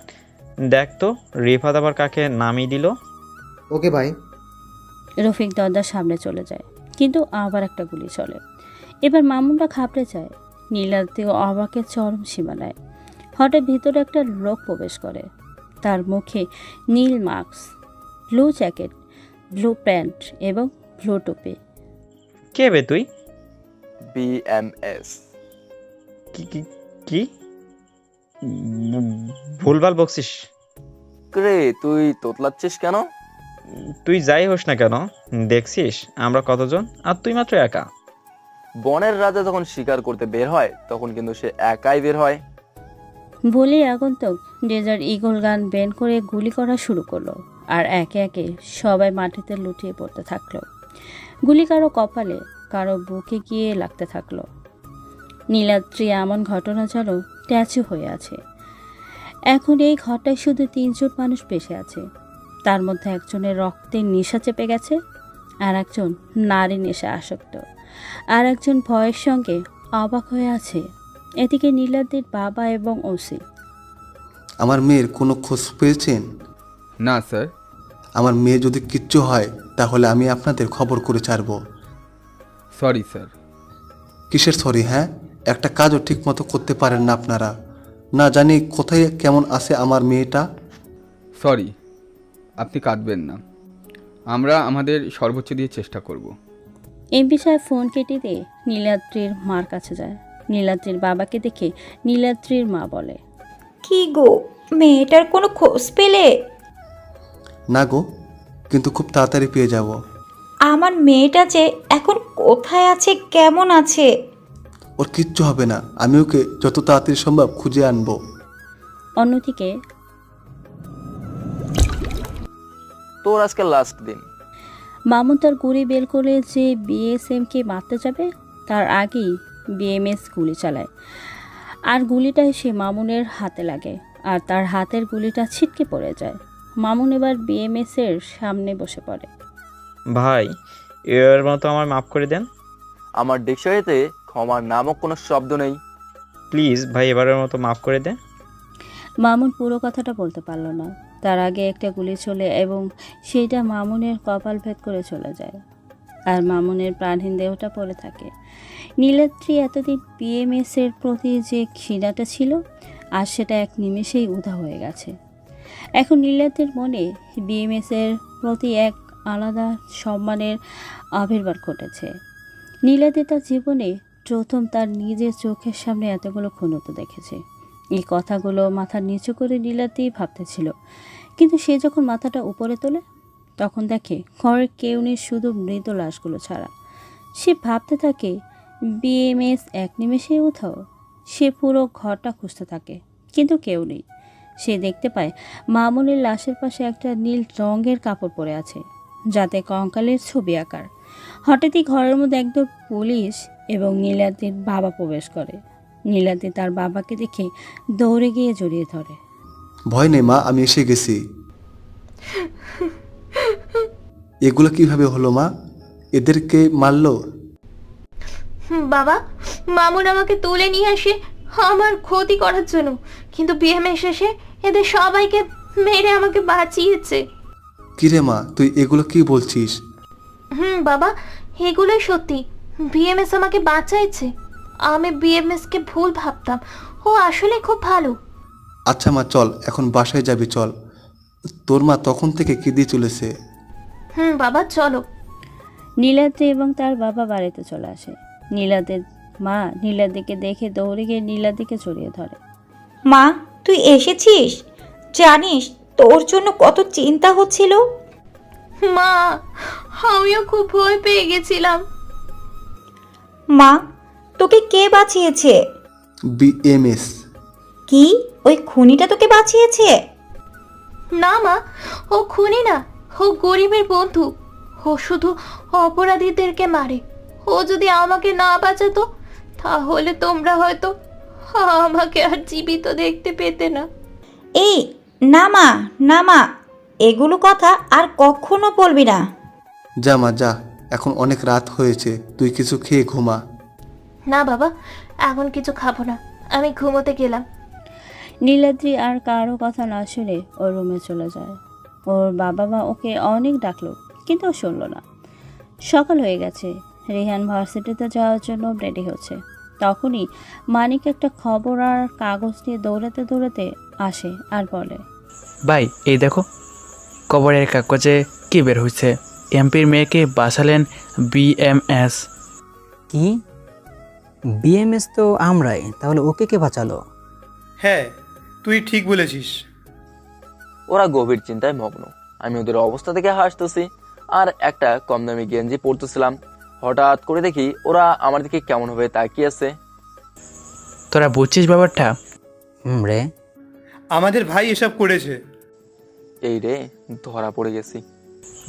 দেখ তো রিফাত আবার কাকে নামিয়ে দিল। ওকে ভাই। রফিক দরজার সামনে চলে যায়, কিন্তু আবার একটা গুলি চলে। এবার মামুনরা ঘাবড়ে যায়। নীলাদ্রিও অবাকের চরম সীমানায়। হঠাৎ ভিতরে একটা লোক প্রবেশ করে। তার মুখে নীল mask, blue jacket, blue pant এবং ব্লু টুপি। কে বে তুই? বিএমএস। কি ভুলভাল বকছিস? রে তুই তোতলাচ্ছিস কেন? তুই যাই হোস না কেন, দেখছিস আমরা কতজন, আর তুই মাত্র একা। বনের রাজা যখন শিকার করতে বের হয় তখন কিন্তু সে একাই বের হয়। বলেই আগন্তুক ডেজার্ট ঈগল গান বের করে গুলি করা শুরু করলো, আর একে একে সবাই মাটিতে লুটিয়ে পড়তে থাকলো। গুলি কারো কপালে, কারো বুকে গিয়ে লাগতে থাকলো। নীলাদ্রি এমন ঘটনা যেন ট্যাচু হয়ে আছে। এখন এই ঘরটায় শুধু 3 জন মানুষ বেঁচে আছে। তার মধ্যে একজনের রক্তের নেশা চেপে গেছে, আর একজন নারী নেশা আসক্ত, আর একজন ভয়ের সঙ্গে অবাক হয়ে আছে। এদিকে নীলাদ্রির বাবা এবং ওসি। আমার মেয়ের কোনো খোঁজ পেয়েছেন? না স্যার। আমার মেয়ে যদি কিচ্ছু হয় তাহলে আমি আপনাদের খবর করে ছাড়ব। Sorry sir. কিসের সরি? হ্যাঁ, একটা কাজও ঠিক মতো করতে পারেন না আপনারা। না জানি কোথায় কেমন আছে আমার মেয়েটা। সরি, আপনি কাঁদবেন না, আমরা আমাদের সর্বোচ্চ দিয়ে চেষ্টা করব। এমপি সাহেব ফোন কেটে দিয়ে নীলাদ্রির মার কাছে যায়। নীলাদ্রির বাবাকে দেখে নীলাদ্রির মা বলে, কি গো, মেয়েটার কোনো খোঁজ পেলে? না গো, কিন্তু খুব তাড়াতাড়ি পেয়ে যাব। আমার মেয়েটা যে এখন কোথায় আছে, কেমন আছে? ওর কিচ্ছু হবে না, আমি ওকে যত তাড়াতাড়ি সম্ভব খুঁজে আনবো। অন্যদিকে তোর আজকে লাস্ট দিন। মামুন তার গুলি বের করে যে বিএসএমকে মারতে যাবে তার আগেই বিএমএস গুলি চালায়, আর গুলিটা এসে মামুনের হাতে লাগে, আর তার হাতের গুলিটা ছিটকে পড়ে যায়। মামুন এবার বিএমএস এর সামনে বসে পড়ে। ভাই, এর মতো আমার মাফ করে দেন। আমার ডিকশনারিতে ক্ষমার নামক কোনো শব্দ নেই। প্লিজ ভাই, এবারের মতো মাফ করে দে। মামুন পুরো কথাটা বলতে পারল না। তার আগে একটা গুলি চলে এবং সেইটা মামুনের কপাল ভেদ করে চলে যায়, আর মামুনের প্রাণহীন দেহটা পড়ে থাকে। নীলাদ্রি এতদিন বিএমএস এর প্রতি যে ঘৃণাটা ছিল, আর সেটা এক নিমেষেই উধাও হয়ে গেছে। এখন নীলাদ্রির মনে বিএমএস এর প্রতি এক আলাদা সম্মানের আবির্ভাব ঘটেছে। নীলাদ্রি তার জীবনে প্রথম তার নিজের চোখের সামনে এতগুলো খুনতা দেখেছে। এই কথাগুলো মাথা নিচু করে নীলাদ্রি ভাবতেছিল, কিন্তু সে যখন মাথাটা উপরে তোলে তখন দেখে ঘরের কেউ নেই, শুধু মৃত লাশগুলো ছাড়া। সে ভাবতে থাকে বিএমএস এক নিমেষে উঠাও। সে পুরো ঘরটা খুঁজতে থাকে, কিন্তু কেউ নেই। সে দেখতে পায় মামুনের লাশের পাশে একটা নীল রঙের কাপড় পরে আছে, যাতে কঙ্কালের ছবি আঁকার। হঠাৎই ঘরের মধ্যে একদল পুলিশ এবং নীলাদ্রির বাবা প্রবেশ করে। নীলাদ্রি তার বাবাকে দেখে দৌড়ে গিয়ে জড়িয়ে ধরে। ভয় নেই মা, আমি এসে গেছি। এগুলো কিভাবে হলো মা? এদেরকে মারলো? বাবা, মামুন আমাকে তুলে নিয়ে আসে আমার ক্ষতি করার জন্য, কিন্তু বিএমএস এসে এদের সবাইকে মেরে আমাকে বাঁচিয়েছে। কিরে মা, তুই এগুলো কি বলছিস? বাবা, এগুলোই সত্যি। বিএমএস আমাকে বাঁচাইছে। আমি বিএমএস কে ভুল ভাবতাম, ও আসলে খুব ভালো। আচ্ছা মা, চল এখন বাসায় যাবি, চল। তোর মা তখন থেকে কেঁদে চলেছে। বাবা চলো। নীলাদ্রি এবং তার বাবা বাড়িতে চলে আসে। নীলাদ্রির মা নীলাদ্রিকে দেখে দৌড়ে গিয়ে নীলাদ্রিকে জড়িয়ে ধরে। মা, তুই এসেছিস? জানিস তোর জন্য কত চিন্তা হচ্ছিল। মা, আমিও খুব ভয় পেয়ে গেছিলাম। মা, তোকে কে বাঁচিয়েছে? বিএমএস। কি, ওই খুনিটা তোকে বাঁচিয়েছে? না মা, ও খুনি না, ও গরিবের বন্ধু। ও শুধু অপরাধীদেরকে মারে। ও যদি আমাকে না বাঁচাতো তাহলে তোমরা হয়তো আমাকে আর জীবিত দেখতে পেতে না। এই না মা, না মা, এগুলো কথা আর কখনো বলবি না। যা মা যা, এখন অনেক রাত হয়েছে, তুই কিছু খেয়ে ঘুমা। না বাবা, এখন কিছু খাবো না, আমি ঘুমোতে গেলাম। নীলাদ্রি আর কারো কথা না শুনে ওর রুমে চলে যায়। ওর বাবা মা ওকে অনেক ডাকলো, কিন্তু ও শুনল না। সকাল হয়ে গেছে, রেহান ভার্সিটিতে যাওয়ার জন্য রেডি হচ্ছে। তখনই মানিক একটা খবর আর কাগজ নিয়ে দৌড়াতে দৌড়াতে আসে আর বলে, ভাই এই দেখো, খবরের কাগজে কি বের হয়েছে, এমপির মেয়েকে বাঁচালেন বিএমএস। কি? বিএমএস তো আমরাই, তাহলে ওকে কে বাঁচালো? হ্যাঁ, তুই ঠিক বলেছিস। ওরা গভীর চিন্তায় মগ্ন। আমি ওদের অবস্থা থেকে হাসতেছি আর একটা কম দামি গেঞ্জি পরতেছিলাম। হঠাৎ করে দেখি ওরা আমার দিকে কেমন ভাবে তাকিয়ে আছে। তোরা বুঝছিস ব্যাপারটা? রে, আমাদের ভাই এসব করেছে। এই রে, ধরা পড়ে গেছি।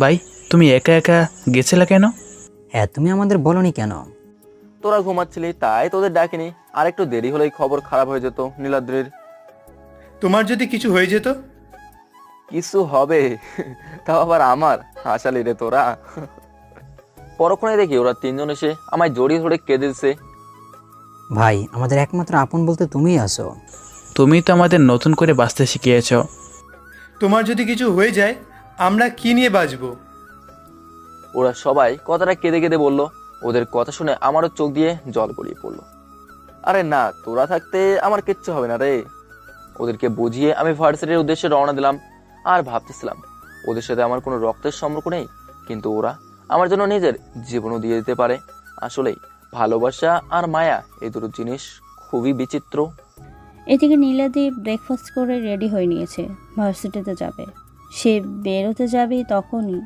ভাই তুমি একা একা গেছিলা কেন? হ্যাঁ, তুমি আমাদের বলনি কেন? তোরা ঘুমাচ্ছিলি তাই তোদের ডাকিনি, আর একটু দেরি হলেই খবর খারাপ হয়ে যেত নীলাদ্রির। তোমার যদি কিছু হয়ে যেত? কিছু হবে তাও আবার আমার? হাসালি রে তোরা। পরক্ষণে দেখি ওরা তিনজন এসে আমায় জড়িয়ে ধরে কেঁদে দিচ্ছে। ভাই, আমাদের একমাত্র আপন বলতে তুমিই আছো। তুমি তো আমাদের নতুন করে বাঁচতে শিখিয়েছ। তোমার যদি কিছু হয়ে যায় আমরা কি নিয়ে বাঁচবো? ওরা সবাই কথাটা কেঁদে কেঁদে বলল। ওদের কথা শুনে আমারও চোখ দিয়ে জল গড়িয়ে পড়লো। আরে না, তোরা থাকতে আমার কিচ্ছু হবে না রে। ওদেরকে বুঝিয়ে আমি ভার্সিটির উদ্দেশ্যে রওনা দিলাম। আর ভাবতেছিলাম ওদের সাথে আমার কোনো রক্তের সম্পর্ক নেই, কিন্তু ওরা আমার জন্য নিজের জীবনও দিয়ে দিতে পারে। আসলেই ভালোবাসা আর মায়া এই দুটো জিনিস খুবই বিচিত্র। এদিকে নীলাদি ব্রেকফাস্ট করে রেডি হয়ে নিয়েছে, ভার্সিটিতে যাবে। সে বেরোতে যাবে তখনই।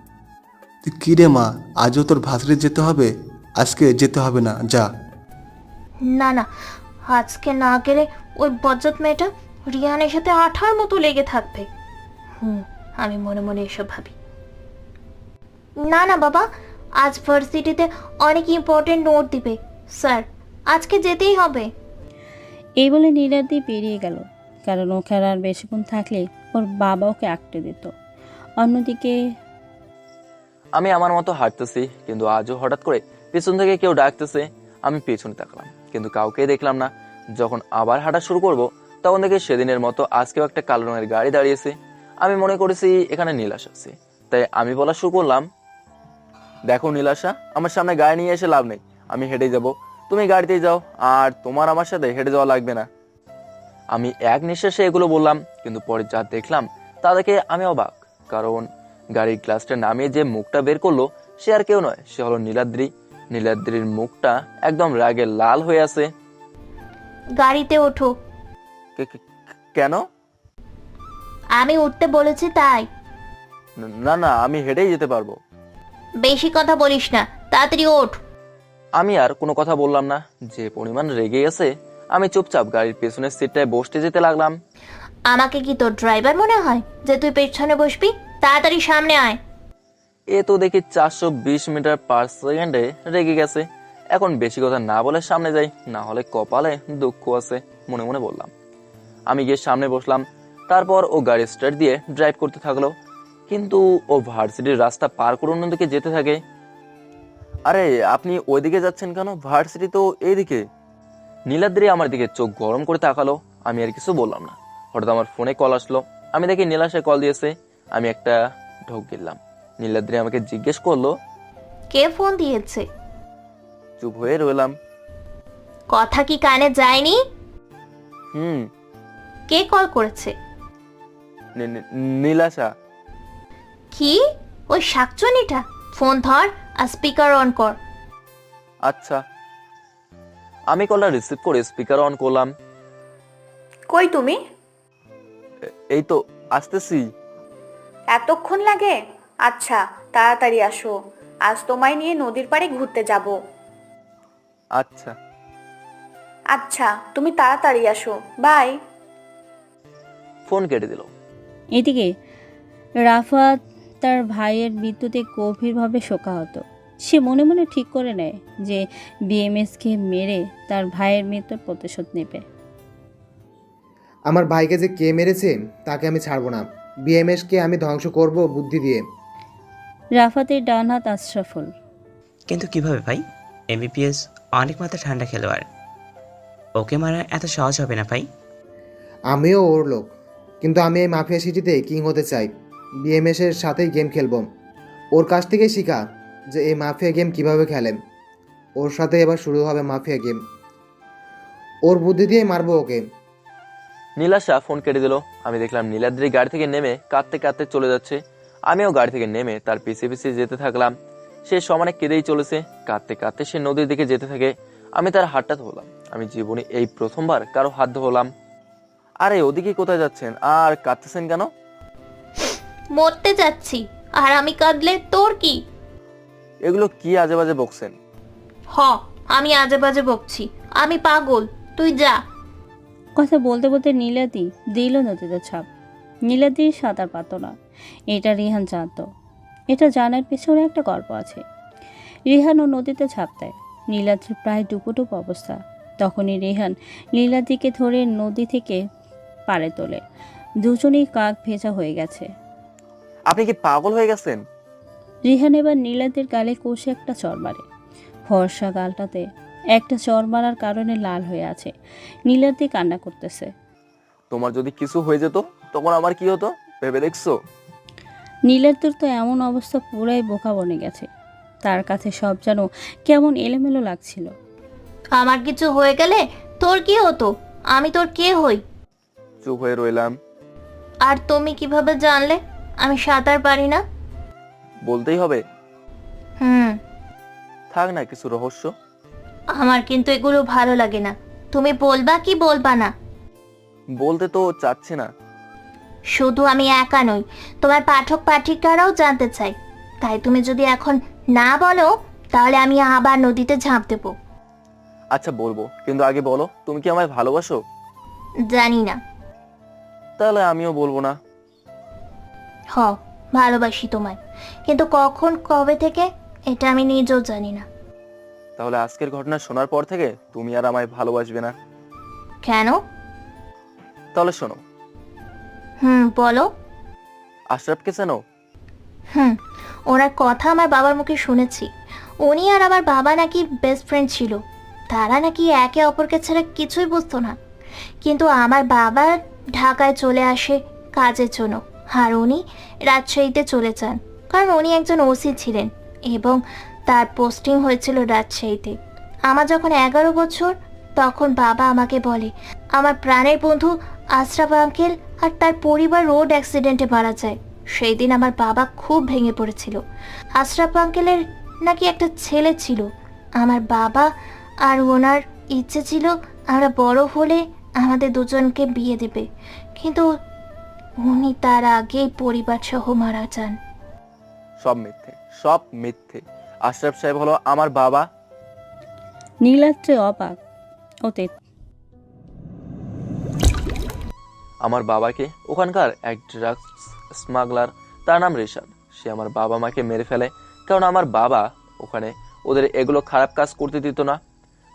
কী রে মা, আজও তোর ভার্সিটি যেতে হবে? আজকে যেতে হবে না, যা। না না, আজকে না গেলে ওই বজ্জাত মেয়েটা রিয়ানের সাথে আঠার মতো লেগে থাকবে। আমি মনে মনে এসব ভাবি। না না বাবা, আজ ভার্সিটিতে অনেক ইম্পর্টেন্ট নোট দিবে স্যার, আজকে যেতেই হবে। এই বলে নীলাদি পেরিয়ে গেল, কারণ ওখানে আর বেশিক্ষণ থাকলে ওর বাবা ওকে আঁকড়ে দিত। অন্যদিকে আমি আমার মতো হাঁটতেছি, কিন্তু আজও হঠাৎ করে পেছন থেকে কেউ ডাকতেছে। আমি পেছনে তাকালাম, কিন্তু কাউকে দেখলাম না। যখন আবার হাঁটা শুরু করব, তখন দেখি সেদিনের মতো আজকেও একটা কালো রঙের গাড়ি দাঁড়িয়েছে। আমি মনে করেছি এখানে নীলাশা আছে, তাই আমি বলা শুরু করলাম, দেখো নীলাশা, আমার সামনে গাড়ি নিয়ে এসে লাভ নেই। আমি হেঁটে যাব, তুমি গাড়িতেই যাও, আর তোমার আমার সাথে হেঁটে যাওয়া লাগবে না। আমি এক নিঃশ্বাসে এগুলো বললাম, কিন্তু পরে যা দেখলাম তা দেখে আমি অবাক। কারণ গাড়ির গ্লাসটা নামিয়ে যে মুখটা বের করলো সে আর কেউ নয়, সে হলো নীলাদ্রি। নীলাদ্রির মুখটা একদম রাগে লাল হয়ে আছে। গাড়িতে ওঠো। কেন? আমি উঠতে বলেছি তাই। না না, আমি হেঁটেই যেতে পারবো। বেশি কথা বলিস না, তাড়াতাড়ি ওঠ। আমি আর কোনো কথা বললাম না। যে পরিমাণ রেগে গেছে, আমি চুপচাপ গাড়ির পেছনের সিটটায় বসতে যেতে লাগলাম। আমাকে কি তোর ড্রাইভার মনে হয় যে তুই পেছনে বসবি? তাড়াতাড়ি সামনে আয়। এ তো দেখি 420 মিটার পার সেকেন্ডে রেগে গেছে। এখন বেশি কথা না বলে সামনে যাই, না হলে কপালে দুঃখ আছে, মনে মনে বললাম। আমি গিয়ে সামনে বসলাম। তারপর ও গাড়ি স্টার্ট দিয়ে ড্রাইভ করতে থাকলো, কিন্তু ও ভার্সিটির রাস্তা পার করে অন্যদিকে যেতে থাকে। আরে আপনি ওইদিকে যাচ্ছেন কেন? ভার্সিটি তো এইদিকে। নীলাদ্রি আমার দিকে চোখ গরম করে তাকালো। আমি আর কিছু বললাম না। হঠাৎ আমার ফোনে কল আসলো। আমি দেখি নীলাশায় কল দিয়েছে। আমি একটা ঢোক গেলাম। নীলাদ্রি আমাকে জিজ্ঞেস করলো, কে ফোন দিয়েছে? চুপ হয়ে রইলাম। কথা কি কানে যায়নি? হুম। কে কল করেছে? নীলাশা। কি? ওই শাকচুনিটা? ফোন ধর আর স্পিকার অন কর। আচ্ছা। আমি কলটা রিসিভ করে স্পিকার অন করলাম। কই তুমি? এই তো আসতেছি। এতক্ষণ লাগে? আচ্ছা, তাড়াতাড়ি আসো, আজ তোমায় নিয়ে নদীর পাড়ে ঘুরতে যাব। আচ্ছা আচ্ছা, তুমি তাড়াতাড়ি আসো, বাই। ফোন কেটে দিল। এদিকে রাফাত তার ভাইয়ের মৃত্যুতে গভীরভাবে শোকাহত। সে মনে মনে ঠিক করে নেয় যে বিএমএসকে মেরে তার ভাইয়ের মৃত্যুর প্রতিশোধ নেবে। আমার ভাইকে যে কে মেরেছে তাকে আমি ছাড়বো না। বিএমএসকে আমি ধ্বংস করব বুদ্ধি দিয়ে। রাফাতের ডান হাত আশরাফুল। কিন্তু কিভাবে ভাই? এমবিপিএস অনেক মাথা ঠান্ডা খেলোয়াড়, ওকে মারা এত সহজ হবে না ভাই। আমিও ওর লোক, কিন্তু আমি এই মাফিয়া সিটিতে কিং হতে চাই। বিএমএসের সাথেই গেম খেলবো। ওর কাছ থেকেই শিখা যে এই মাফিয়া গেম কিভাবে খেলেন। ওর সাথে এবার শুরু হবে মাফিয়া গেম। ওর বুদ্ধি দিয়ে মারবো ওকে। নীলাশা ফোন কেটে দিল। আমি দেখলাম নীলাদ্রি গাড়ি থেকে নেমে কাঁদতে কাঁদতে চলে যাচ্ছে। আমিও গাড়ি থেকে নেমে তার পিছিয়ে পিছিয়ে যেতে থাকলাম। সে সমানে কেঁদেই চলেছে। কাঁদতে কাঁদতে সে নদীর দিকে যেতে থাকে। আমি তার হাতটা ধরলাম। আমি জীবনে এই প্রথমবার কারো হাত ধরলাম। আরে ওদিকে কোথায় যাচ্ছেন আর কাঁদতেছেন কেন? মরতে যাচ্ছি, আর আমি কাঁদলে তোর কি? এগুলো কি আজে বাজে বকছেন? হ, আমি আজে বাজে বকছি, আমি পাগল, তুই যা। কথা বলতে বলতে নীলাদি দিল নদীতে ছাপ। নীলাদি সাঁতার পারত না, এটা রিহান জানত। এটা জানার পেছনে একটা গল্প আছে। রিহানও নদীতে ছাপ দেয়। নীলাদ্রির প্রায় ডুবুডুব অবস্থা। তখনই রিহান নীলাদ্রিকে ধরে নদী থেকে পাড়ে তোলে। দুজনেই কাক ভেজা হয়ে গেছে। আপনি কি পাগল হয়ে গেছেন? রিহান এবার নীলাদ্রির গালে কষে একটা চড় মারে। ফর্সা গালটাতে একটা চড় মারার কারণে লাল হয়ে আছে। নীলাদ্রি কান্না করতেছে। তোমার যদি কিছু হয়ে যেত তখন আমার কি হতো ভেবে দেখছো? নীলাদ্রির তো এমন অবস্থা পুরাই বোকা বনে গেছে। তার কাছে সব যেন কেমন এলোমেলো লাগছিল। আমার কিছু হয়ে গেলে তোর কি হতো? আমি তোর কে হই? চুপ হয়ে রইলাম। আর তুমি কিভাবে জানলে আমি সাঁতার পারি না? বলতেই হবে? থাক না কিছু রহস্য। আমার কিন্তু এগুলো ভালো লাগে না। তুমি বলবা কি বলবা না? বলতে তো চাচ্ছি না। শুধু আমি একা নই, তোমার পাঠক পাঠিকারাও জানতে চাই। তাই তুমি যদি এখন না বলো তাহলে আমি আবার নদীতে ঝাঁপ দেবো। আচ্ছা বলবো, কিন্তু আগে বলো তুমি কি আমায় ভালোবাসো? জানি না। তাহলে আমিও বলবো না। হ, ভালোবাসি তোমায়, কিন্তু কখন কবে থেকে এটা আমি নিজেও জানি না। তাহলে আজকের ঘটনা শোনার পর থেকে তুমি আর আমায় ভালোবাসবে না? কেন? তাহলে শোনো। বলো। আশরাফকে চেনো? ওনার কথা আমার বাবার মুখে শুনেছি। উনি আর আমার বাবা নাকি বেস্ট ফ্রেন্ড ছিল। তারা নাকি একে অপরকে ছাড়া কিছুই বুঝতো না। কিন্তু আমার বাবা ঢাকায় চলে আসে কাজের জন্য, আর উনি রাজশাহীতে চলে যান, কারণ উনি একজন ওসি ছিলেন এবং তার পোস্টিং হয়েছিল রাজশাহীতে। আমার যখন 11 বছর, তখন বাবা আমাকে বলে আমার প্রাণের বন্ধু আশরাফ আঙ্কেল আর তার পরিবার রোড অ্যাক্সিডেন্টে মারা যায়। সেই দিন আমার বাবা খুব ভেঙে পড়েছিল। আশরাফ আঙ্কেলের নাকি একটা ছেলে ছিল। আমার বাবা আর ওনার ইচ্ছে ছিল আমরা বড় হলে আমাদের দুজনকে বিয়ে দেবে, কিন্তু উনি তার আগেই পরিবার সহ মারা যান। সব মিথ্যে, সব মিথ্যে। আশরাফ সাহেব হলো আমার বাবা। নীলাদ্রি অবাক। ওতে আমার বাবাকে ওখানকার এক ড্রাগস স্মাগলার, তার নাম রিশান, সে আমার বাবা মাকে মেরে ফেলে, কারণ আমার বাবা ওখানে ওদের এগুলো খারাপ কাজ করতে দিত না।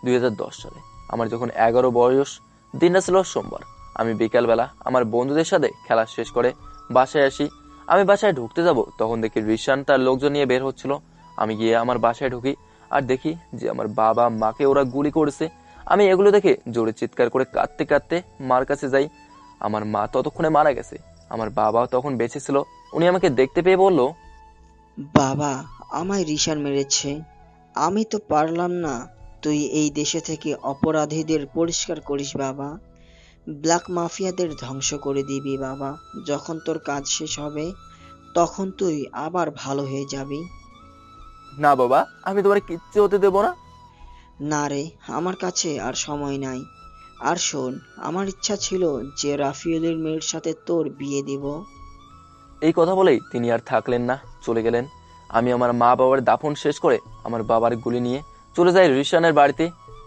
2010 সালে আমার যখন 11 বয়স, দিনটা ছিল সোমবার। আমি বিকালবেলা আমার বন্ধুদের সাথে খেলা শেষ করে বাসায় আসি। আমি বাসায় ঢুকতে যাব, তখন দেখি রিশান তার লোকজন নিয়ে বের হচ্ছিল। আমি গিয়ে আমার বাসায় ঢুকি আর দেখি যে আমার বাবা মাকে ওরা গুলি করেছে। আমি এগুলো দেখে জোরে চিৎকার করে কাঁদতে কাঁদতে মার কাছে যাই। আমার মা ততক্ষণে মারা গেছে, আমার বাবা তখন বেঁচে ছিল। উনি আমাকে দেখতে পেয়ে বলল, বাবা, আমায় রিশান মেরেছে, আমি তো পারলাম না। তুই এই দেশে থেকে অপরাধীদের পরিষ্কার করিস বাবা, ব্ল্যাক মাফিয়াদের ধ্বংস করে দিবি বাবা। যখন তোর কাজ শেষ হবে তখন তুই আবার ভালো হয়ে যাবি। না বাবা, আমি তোমার কিচ্ছু হতে দেবো না। না রে, আমার কাছে আর সময় নাই। আর শোন, আমার ইচ্ছা ছিল যে রাফিউলের মেয়ের সাথে তোর বিয়ে দিব। এই কথা বলেই তিনি আর থাকলেন না, চলে গেলেন। আমি আমার মা বাবার দাফন শেষ করে আমার বাবার গুলি নিয়ে চলে যাই রিশানের বাড়িতে।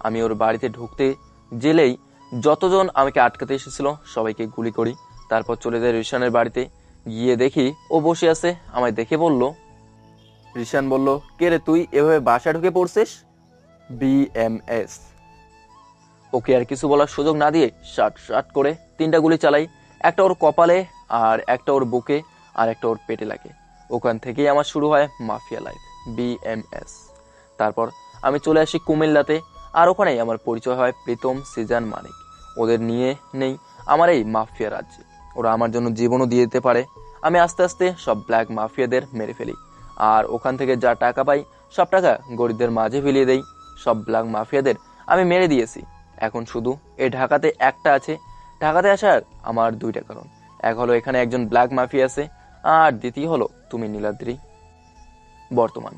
আমি ওর বাড়িতে ঢুকতে জেলেই যতজন আমাকে আটকাতে এসেছিল সবাইকে গুলি করি। তারপর চলে যাই রিশানের বাড়িতে। গিয়ে দেখি ও বসে আছে। আমায় দেখে বলল, রিশান বলল, কে রে তুই এভাবে বাসা ঢুকে পড়ছিস? BMS। ওকে আর কিছু বলার সুযোগ না দিয়ে শাট শাট করে 3টা গুলি চালাই। একটা ওর কপালে, আর একটা ওর বুকে, আর একটা ওর পেটে লাগে। ওখান থেকেই আমার শুরু হয় মাফিয়া লাইফ, BMS। তারপর আমি চলে আসি কুমিল্লাতে, আর ওখানেই আমার পরিচয় হয় প্রীতম, সিজান, মানিক। ওদের নিয়ে নেই আমার এই মাফিয়া রাজ্যে। ওরা আমার জন্য জীবনও দিয়ে দিতে পারে। আমি আস্তে আস্তে সব ব্ল্যাক মাফিয়াদের মেরে ফেলি, আর ওখান থেকে যা টাকা পাই সব টাকা গরিবদের মাঝে ফিরিয়ে দেই। সব ব্ল্যাক মাফিয়াদের আমি মেরে দিয়েছি। এখন শুধু এই ঢাকাতে একটা আছে। ঢাকাতে আসার আমার 2টা কারণ। এক হলো এখানে একজন ব্ল্যাক মাফিয়া আছে, আর দ্বিতীয় হলো তুমি নীলাদ্রি। বর্তমান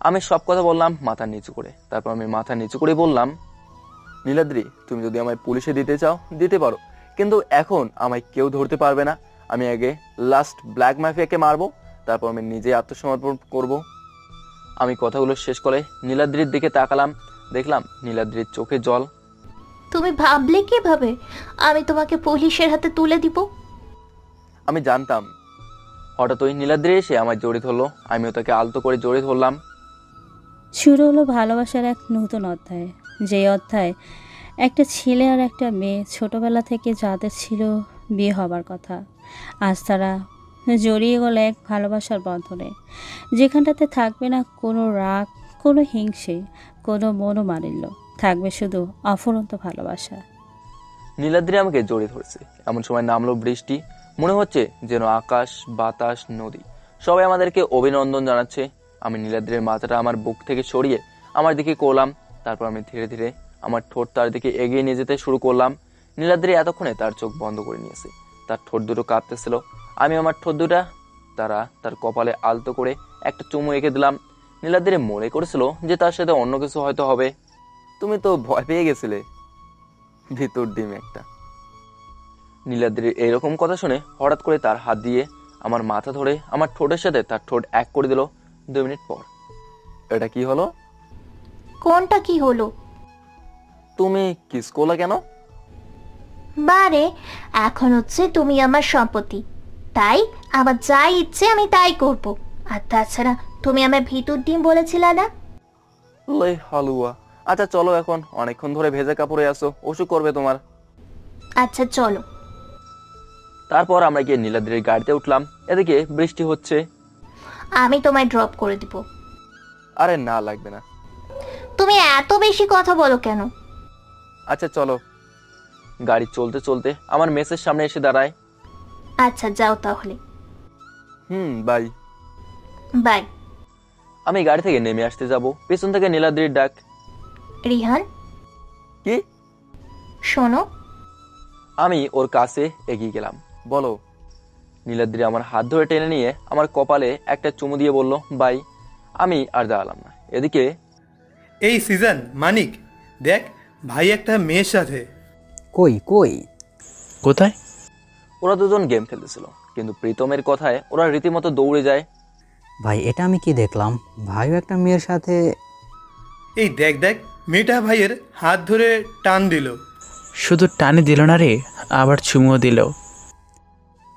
আমি সব কথা বললাম মাথা নিচু করে। তারপর আমি মাথা নিচু করে বললাম, নীলাদ্রি তুমি যদি আমায় পুলিশে দিতে চাও দিতে পারো, কিন্তু এখন আমায় কেউ ধরতে পারবে না। আমি আগে লাস্ট ব্ল্যাক মাফিয়াকে মারবো, তারপর আমি নিজে আত্মসমর্পণ করব। আমি কথাগুলো শেষ করে নীলাদ্রির দিকে তাকালাম, দেখলাম নীলাদ্রির চোখে জল। তুমি ভাবলে কিভাবে আমি তোমাকে পুলিশের হাতে তুলে দিব? আমি জানতাম। হঠাৎ ওই নীলাদ্রি এসে আমায় জড়িয়ে ধরলো, আমিও তাকে আলতো করে জড়িয়ে ধরলাম। শুরু হলো ভালোবাসার এক নতুন অধ্যায়, যেই অধ্যায় একটা ছেলে আর একটা মেয়ে ছোটবেলা থেকে যাদের ছিল বিয়ে হবার কথা, আজ তারা জড়িয়ে গেল এক ভালোবাসার বন্ধনে, যেখানটাতে থাকবে না কোনো রাগ, কোনো হিংসে, কোনো মনোমালিন্য, থাকবে শুধু অফুরন্ত ভালোবাসা। নীলাদ্রি আমাকে জড়িয়ে ধরেছে, এমন সময় নামলো বৃষ্টি। মনে হচ্ছে যেন আকাশ, বাতাস, নদী সবাই আমাদেরকে অভিনন্দন জানাচ্ছে। আমি নীলাদ্রির মাথাটা আমার বুক থেকে সরিয়ে আমার দিকে করলাম, তারপর আমি ধীরে ধীরে আমার ঠোঁট তার দিকে এগিয়ে নিয়ে যেতে শুরু করলাম। নীলাদ্রি এতক্ষণে তার চোখ বন্ধ করে নিয়েছে, তার ঠোঁট দুটো কাঁপতেছিল। আমি আমার ঠোঁট দুটা তার কপালে আলতো করে একটা চুমু এঁকে দিলাম। নীলাদ্রি মনে করেছিল যে তার সাথে অন্য কিছু হয়তো হবে। তুমি তো ভয় পেয়ে গেছিলে, ভিতর ডিম একটা। নীলাদ্রির এইরকম কথা শুনে হঠাৎ করে তার হাত দিয়ে আমার মাথা ধরে আমার ঠোঁটের সাথে তার ঠোঁট এক করে দিল। 2 মিনিট পর এটা কি হলো? কোনটা কি হলো? তুমি কিস করলা কেন? বারে, এখন হচ্ছে তুমি আমার সম্পত্তি, তাই আমার যা ইচ্ছে আমি তাই করব। আর তাছাড়া তুমি আমার ভিতর ডিম বলেছিলে না? লে হালুয়া। আচ্ছা চলো, এখন অনেকক্ষণ ধরে ভেজা কাপড়ে আসো, অসুখ করবে তোমার। আচ্ছা চলো। তারপর আমরা গিয়ে নীলাদ্রির গাড়িতে উঠলাম। এদিকে বৃষ্টি হচ্ছে। আমি তোমায় ড্রপ করে দিব। আরে না, লাগবে না। তুমি এত বেশি কথা বলো কেন? আচ্ছা চলো। গাড়ি চলতে চলতে আমার মেসের সামনে এসে দাঁড়ায়। আচ্ছা যাও তাহলে। বাই। বাই। আমি গাড়ি থেকে নেমে আসতে যাব, পেছন থেকে নীলাদ্রির ডাক। রিহান। কি? শোনো। আমি ওর কাছে এগিয়ে গেলাম। বলো। নীলাদ্রি আমার হাত ধরে টেনে নিয়ে আমার কপালে একটা চুমু দিয়ে বলল, বাই। আমি আর দাঁড়ালাম না। এদিকে এই সিজন মানিক, দেখ ভাই একটা মেয়ের সাথে। কই কই? কোথায়? ওরা দুজন গেম খেলতেছিল, কিন্তু প্রীতমের কথায় ওরা রীতিমতো দৌড়ে যায়। ভাই এটা আমি কি দেখলাম? ভাইও একটা মেয়ের সাথে। এই দেখ দেখ, মেয়েটা ভাইয়ের হাত ধরে টান দিল। শুধু টানে দিল না রে, আবার চুমুও দিল।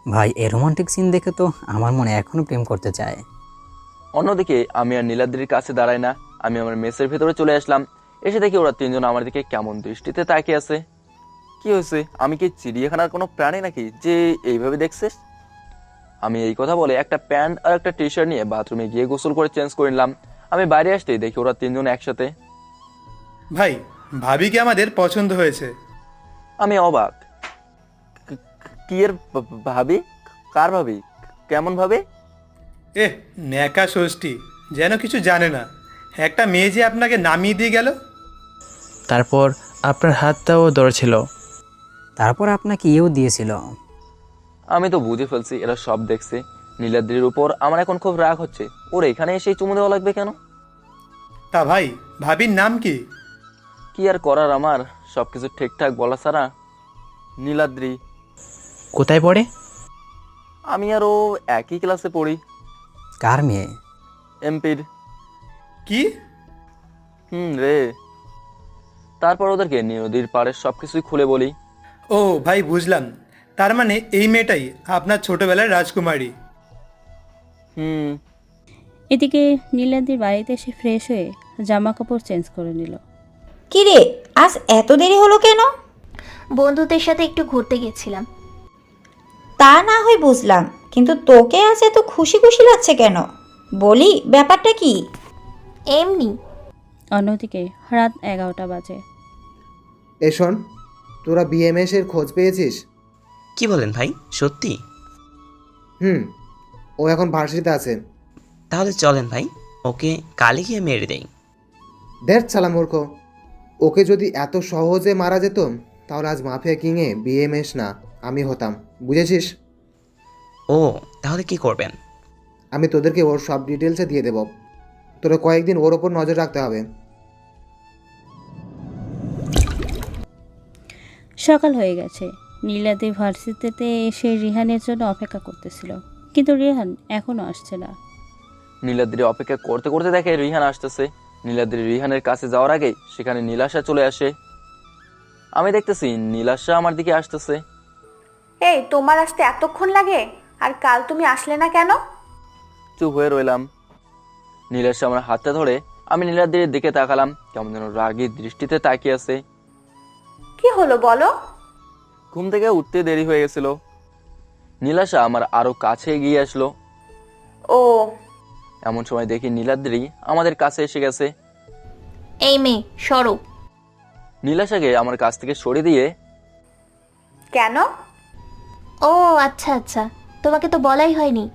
ভাই এই রোমান্টিক সিন দেখে তো আমার মনে এখনো প্রেম করতে চায়। অন্যদিকে আমি আর নীলাদ্রির কাছে দাঁড়াই না, আমি আমার মেসের ভেতরে চলে আসলাম। এসে দেখি ওরা তিনজন আমার দিকে কেমন দৃষ্টিতে তাকিয়ে আছে। কি হয়েছে? আমি কি চিড়িয়াখানার কোনো প্রাণী নাকি যে এইভাবে দেখছিস? আমি এই কথা বলে একটা প্যান্ট আর একটা টি শার্ট নিয়ে বাথরুমে গিয়ে গোসল করে চেঞ্জ করে নিলাম। আমি বাইরে আসতেই দেখি ওরা তিনজন একসাথে। ভাই, ভাবিকে আমাদের পছন্দ হয়েছে। আমি অবাক। কি এর ভাবি? কার ভাবি? কেমন ভাবে? ন্যাকা ষষ্ঠী, যেন কিছু জানে না। একটা মেয়ে যে আপনাকে নামিয়ে দিয়ে গেল। তারপর আপনার হাতটাও ধরেছিল। তারপর আপনাকে ইয়েও দিয়েছিল। আমি তো বুঝে ফেলছি এরা সব দেখছে। নীলাদ্রির উপর আমার এখন খুব রাগ হচ্ছে। ওর এখানে এসে চুমু দেওয়া লাগবে কেন? তা ভাই, ভাবির নাম কি? কি আর করার, আমার সবকিছু ঠিকঠাক বলা ছাড়া। নীলাদ্রি। কোথায় পড়ে? আমি আর ও একই ক্লাসে পড়ি। কার মেয়ে? এমপির। কি? রে। তারপর ওদেরকে নদীর পাড়ের সবকিছুই খুলে বলি। ও ভাই, বুঝলাম। তার মানে এই মেয়েটাই আপনার ছোটবেলার রাজকুমারী। এদিকে নীলাদ্রির বাড়িতে এসে ফ্রেশ হয়ে জামা কাপড় চেঞ্জ করে নিল। কি রে, আজ এত দেরি হলো কেন? বন্ধুদের সাথে একটু ঘুরতে গেছিলাম। তা না হয় বুঝলাম, কিন্তু তোকে আজ এত খুশি খুশি লাগছে কেন? বলি ব্যাপারটা কি? এমনি। অন্যদিকে রাত 11টা বাজে। শোন, তোরা বিএমএস এর খোঁজ পেয়েছিস? কি বলেন ভাই, সত্যি? ও এখন ভার্সিটিতে আছে। তাহলে চলেন ভাই, ওকে কালে গিয়ে মেরে দেই। দেখ সালা মূর্খ, ওকে যদি এত সহজে মারা যেত তাহলে আজ মাফিয়া কিংয়ে বিএমএস না আমি হতাম, বুঝেছিস? ও তাহলে কি করবেন? আমি তোদেরকে ওর সব ডিটেলসে দিয়ে দেব। তোরা কয়েকদিন ওর ওপর নজর রাখতে হবে। সকাল হয়ে গেছে। নীলাদ্রি ভার্সিটিতে এসে রিহানের জন্য অপেক্ষা করতেছিল, কিন্তু রিহান এখনও আসছে না। নীলাদ্রি অপেক্ষা করতে করতে দেখে রিহান আসতেছে। নীলাদ্রি রিহানের কাছে যাওয়ার আগেই সেখানে নীলাশা চলে আসে। আমি দেখতেছি নীলাশা আমার দিকে আসতেছে। এই তোমার আসতে এতক্ষণ লাগে? আর কাল তুমি আসলে না কেন? চুপ হয়ে রইলাম। নীলাশা আমার হাতটা ধরে আমি নীলাদ্রির দিকে তাকালাম, কেমন যেন রাগী দৃষ্টিতে তাকিয়ে আছে। কি হলো বলো? ঘুম থেকে উঠতে দেরি হয়ে গেছিল। নীলাশা আমার আরো কাছে এগিয়ে আসলো। ও এমন সময় দেখি নীলাদ্রি আমাদের কাছে এসে গেছে। এই মেয়ে সরো। নীলাশাকে আমার কাছ থেকে সরিয়ে দিয়ে, কেন? ও আচ্ছা আচ্ছা, তোমাকে তো বলাই হয়নি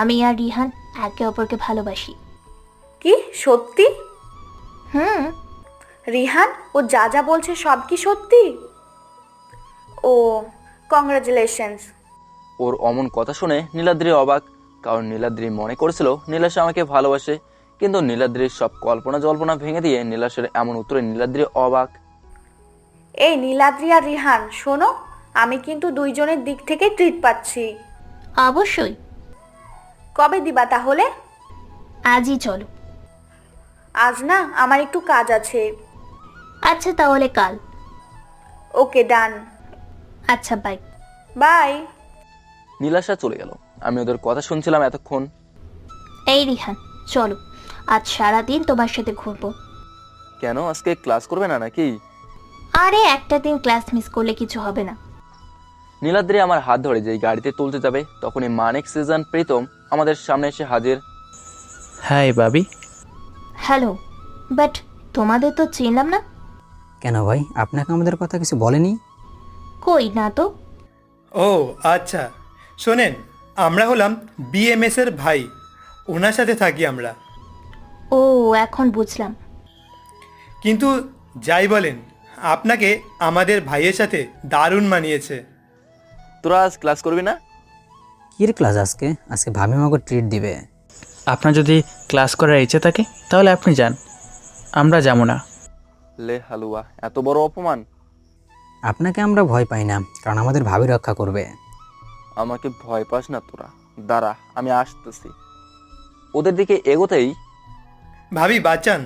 আমি আর রিহান একে অপরকে ভালোবাসি। কি সত্যি? হুম। রিহান ও যা যা বলছে সব কি সত্যি? ও কংগ্রাচুলেশনস। ওর অমন কথা শুনে নীলাদ্রি অবাক, কারণ নীলাদ্রি মনে করেছিল নীলাশা আমাকে ভালোবাসে, কিন্তু নীলাদ্রির সব কল্পনা জল্পনা ভেঙে দিয়ে নীলাশার এমন উত্তরে নীলাদ্রি অবাক। এই নীলাদ্রি আর রিহান শোনো, আমি কিন্তু দুইজনের দিক থেকে ট্রিট পাচ্ছি। অবশ্যই। কবে দিবা তাহলে? আজই চলো। আজ না, আমার একটু কাজ আছে। আচ্ছা তাহলে কাল। ওকে ডান। আচ্ছা বাই। বাই। নীলাশা চলে গেল। আমি ওদের কথা শুনছিলাম এতক্ষণ। এই রিহান চলো, আজ সারাদিন তোমার সাথে ঘুরবো। কেন, আজকে ক্লাস করবে না নাকি? আরে একটা দিন ক্লাস মিস করলে কিছু হবে না। নীলাদ্রি আমার হাত ধরে যেই গাড়িতে তুলতে যাবে, তখনই মানিক, সিজন, প্রীতম আমাদের সামনে এসে হাজির। High Babi. হ্যালো, বাট তোমাদের তো চিনলাম না। কেন ভাই, আপনাকে আমাদের কথা কিছু বলেনি? কই না তো। ও আচ্ছা, শোনেন, আমরা হলাম বিএমএস এর ভাই, ওনার সাথে থাকি আমরা। ও এখন বুঝলাম। কিন্তু যাই বলেন, আপনাকে আমাদের ভাইয়ের সাথে দারুণ মানিয়েছে। তোরা আজ ক্লাস করবি না? কির ক্লাস আজকে? আজকে ভাবি আমাকে ট্রিট দিবে। আপনার যদি ক্লাস করার ইচ্ছে থাকে তাহলে আপনি যান, আমরা যাবো না। লে হালুয়া, এত বড় অপমান! আপনাকে আমরা ভয় পাই না, কারণ আমাদের ভাবি রক্ষা করবে। আমাকে ভয় পাস না তোরা, দাঁড়া আমি আসতেছি। ওদের দিকে এগোতেই, ভাবি বাঁচান।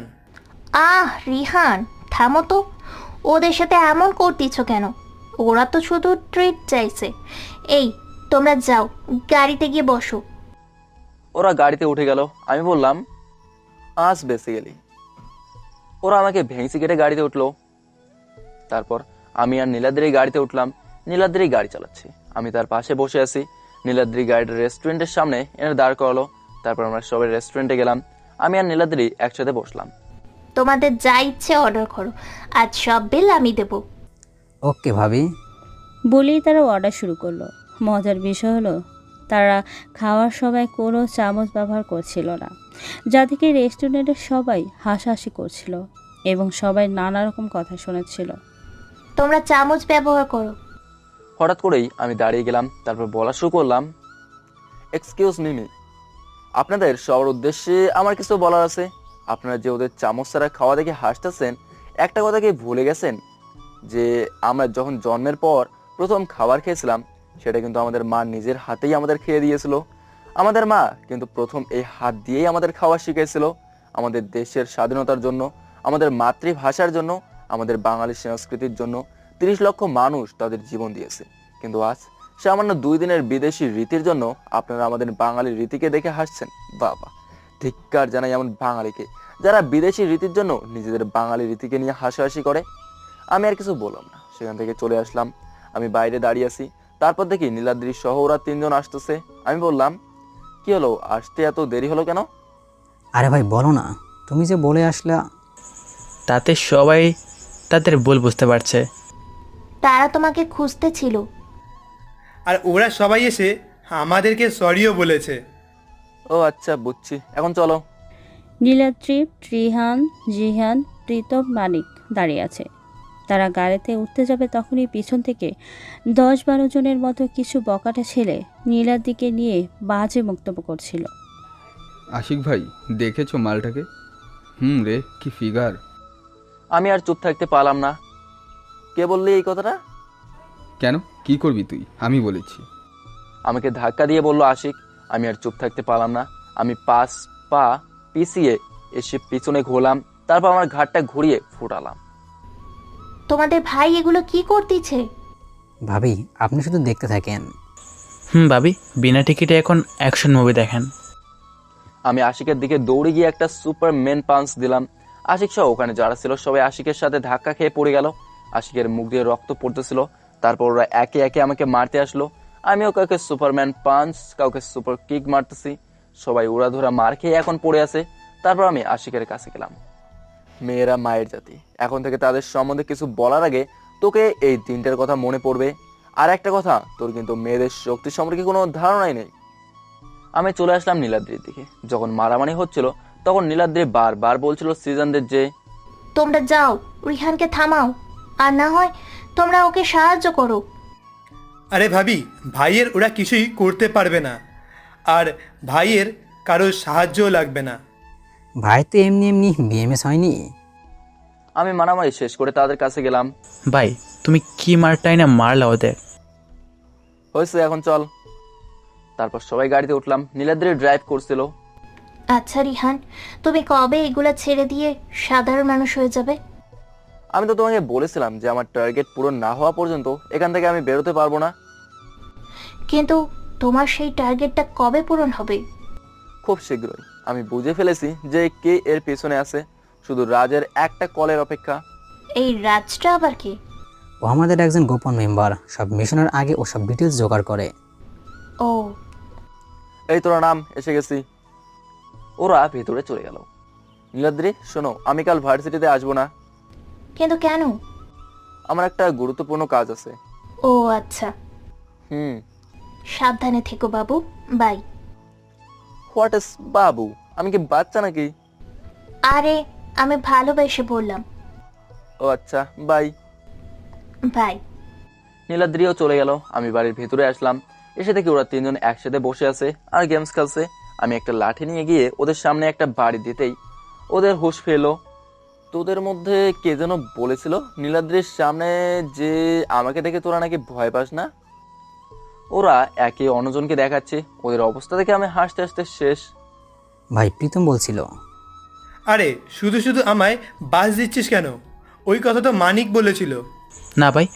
আহ রিহান থামো তো, ওদের সাথে এমন করতেছ কেন? ওরা তো শুধু ট্রিট চাইছে। এই তোমরা যাও, গাড়িতে গিয়ে বসো। ওরা গাড়িতে উঠে গেল। আমি বললাম, আজ বেসিক্যালি ওরা আমাকে ভেঙচি কেটে গাড়িতে উঠলো। তারপর আমি আর নীলাদ্রি গাড়িতে উঠলাম। নীলাদ্রি গাড়ি চালাচ্ছে, আমি তার পাশে বসে আছি। নীলাদ্রি গাড়িটা রেস্টুরেন্টের সামনে এনে দাঁড় করালো। তারপর আমরা সবাই রেস্টুরেন্টে গেলাম। আমি আর নীলাদ্রি একসাথে বসলাম। তোমাদের যা ইচ্ছে অর্ডার করো, আজ সব বিল আমি দেবো। ওকে ভাবি। বলেই তারা অর্ডার শুরু করলো। মজার বিষয় হলো তারা খাওয়ার সময় কোনো চামচ ব্যবহার করছিল না, যা থেকে রেস্টুরেন্টের সবাই হাসাহাসি করছিল এবং সবাই নানা রকম কথা শোনাচ্ছিল। তোমরা চামচ ব্যবহার করো। হঠাৎ করেই আমি দাঁড়িয়ে গেলাম। তারপর বলা শুরু করলাম, এক্সকিউজ মি, আপনাদের সবার উদ্দেশ্যে আমার কিছু বলার আছে। আপনারা যে ওদের চামচ ছাড়া খাওয়া দেখে হাসতেছেন, একটা কথা কি ভুলে গেছেন যে আমরা যখন জন্মের পর প্রথম খাবার খেয়েছিলাম, সেটা কিন্তু আমাদের মা নিজের হাতেই আমাদের খেয়ে দিয়েছিল। আমাদের মা কিন্তু প্রথম এই হাত দিয়েই আমাদের খাওয়া শিখেছিল। আমাদের দেশের স্বাধীনতার জন্য, আমাদের মাতৃভাষার জন্য, আমাদের বাঙালি সংস্কৃতির জন্য 30 লক্ষ মানুষ তাদের জীবন দিয়েছে। কিন্তু আজ সামান্য 2 দিনের বিদেশি রীতির জন্য আপনারা আমাদের বাঙালি রীতিকে দেখে হাসছেন। বাবা, ধিক্কার জানাই এমন বাঙালিকে যারা বিদেশি রীতির জন্য নিজেদের বাঙালি রীতিকে নিয়ে হাসাহাসি করে। আমি আর কিছু বললাম না, সেখান থেকে চলে আসলাম। আমি বাইরে দাঁড়িয়ে আছি। তারপর দেখি নীলাদ্রি সহ ওরা 3 জন আসতেছে। আমি বললাম, কি হলো, আসতে এত দেরি হলো কেন? আরে ভাই বলো না, তুমি যে বলে আসলা। তাতে সবাই তাদের ভুল বুঝতে পারছে। তারা তোমাকে খুঁজতে ছিল। আর ওরা সবাই এসে আমাদেরকে সরিও বলেছে। ও আচ্ছা, বুঝছি, এখন চলো। নীলাদ্রি, রিহান, জিহান, প্রীতম, মানিক দাঁড়িয়ে আছে। তারা গাড়িতে উঠতে যাবে তখনই পিছন থেকে 10-12 জনের মতো কিছু বকাটা ছেলে নীলার দিকে নিয়ে বাজে বক্তব্য করছিল। আশিক ভাই, দেখেছো মালটাকে? রে, কি ফিগার! আমি আর চুপ থাকতে পারলাম না। কে বললি এই কথাটা? কেন, কি করবি তুই? আমি বলেছি। আমাকে ধাক্কা দিয়ে বলল আশিক। আমি আর চুপ থাকতে পারলাম না। আমি 5 পা পিছিয়ে এসে পিছনে ঘোরলাম, তারপর আমার ঘাটটা ঘুরিয়ে ফুটালাম। তোমাদের ভাই এগুলো কি করতেছে? ভাবি আপনি শুধু দেখতে থাকেন। ভাবি বিনা টিকিটে এখন অ্যাকশন মুভি দেখেন। আমি আশিকের দিকে দৌড়ে গিয়ে একটা সুপারম্যান পাঞ্চ দিলাম। আশিক সহ ওখানে যারা ছিল সবাই আশিকের সাথে ধাক্কা খেয়ে পড়ে গেল। আশিকের মুখ দিয়ে রক্ত পড়তেছিল। তারপর ওরা একে একে আমাকে মারতে আসলো। আমিও কাউকে সুপারম্যান পাঞ্চ, কাউকে সুপার কিক মারতেছি। সবাই উড়াধুরা মার খেয়ে এখন পড়ে আছে। তারপর আমি আশিকের কাছে গেলাম। মেয়েরা মায়ের জাতি, এখন থেকে তাদের সম্বন্ধে কিছু বলার আগে তোকে এই দিনটার কথা মনে পড়বে। আর একটা কথা, তোর কিন্তু মেয়েদের শক্তি সম্পর্কে কোনো ধারণাই নেই। আমি চলে আসলাম নীলাদ্রির দিকে। যখন মারামারি হচ্ছিল তখন নীলাদ্রি বারবার বলছিল সৃজনদের যে তোমরা যাও, রিহানকে থামাও, আর না হয় তোমরা ওকে সাহায্য করো। আরে ভাবি, ভাইয়ের ওরা কিছুই করতে পারবে না, আর ভাইয়ের কারোর সাহায্যও লাগবে না। ভাই তো এমনি এমনি বিএমএস হয়নি। আমি মারামারি শেষ করে তাদের কাছে গেলাম। ভাই তুমি কি মারটাই না মারলা ওদের। হয়েছে, এখন চল। তারপর সবাই গাড়িতে উঠলাম। নীলাদ্রি ড্রাইভ করছিল। আচ্ছা রিহান, তুমি কবে এগুলা ছেড়ে দিয়ে সাধারণ মানুষ হয়ে যাবে? আমি তো তোমাকে বলেছিলাম যে আমার টার্গেট পূরণ না হওয়া পর্যন্ত এখান থেকে আমি বেরোতে পারবো না। কিন্তু তোমার সেই টার্গেটটা কবে পূরণ হবে? খুব শীঘ্রই। আমি বুঝে ফেলেছি যে কে এর পেছনে আছে। শুধু রাজের একটা কলের অপেক্ষা। এই রাজটা আবার কি? ও আমাদের একজন গোপন মেম্বার, সব মিশনের আগে ও সব ডিটেলস জোগাড় করে। ও, এই তোরা নাম, এসে গেছি। ওরা ভেতরে চলে গেল। নীলাদ্রি শোনো, আমি কাল ভার্সিটিতে আসবো না। কিন্তু কেন? আমার একটা গুরুত্বপূর্ণ কাজ আছে। ও আচ্ছা, সাবধানে থেকো বাবু, বাই। হোয়াট ইজ বাবু? আমি কি বাচ্চা নাকি? আরে আমি ভালোবেসে বললাম। ও আচ্ছা, বাই। বাই। নীলাদ্রিও চলে গেল। আমি বাড়ির ভেতরে আসলাম। এসে দেখি ওরা তিনজন একসাথে বসে আছে আর গেমস খেলছে। আমি একটা লাঠি নিয়ে গিয়ে ওদের সামনে একটা বাড়ি দিতেই ওদের হুঁশ ফেলো। তোদের মধ্যে কে যেন বলেছিল নীলাদ্রির সামনে যে আমাকে দেখে তোরা নাকি ভয় পাস না। ওরা একে অন্যজনকে দেখাচ্ছে। ওদের অবস্থা দেখে আমি হাসতে হাসতে শেষ। ভাই প্রীতম বলছিল। আরে শুধু শুধু আমায় বাস দিচ্ছিস কেন? ওই কথা তো মানিক বলেছিল। না ভাই,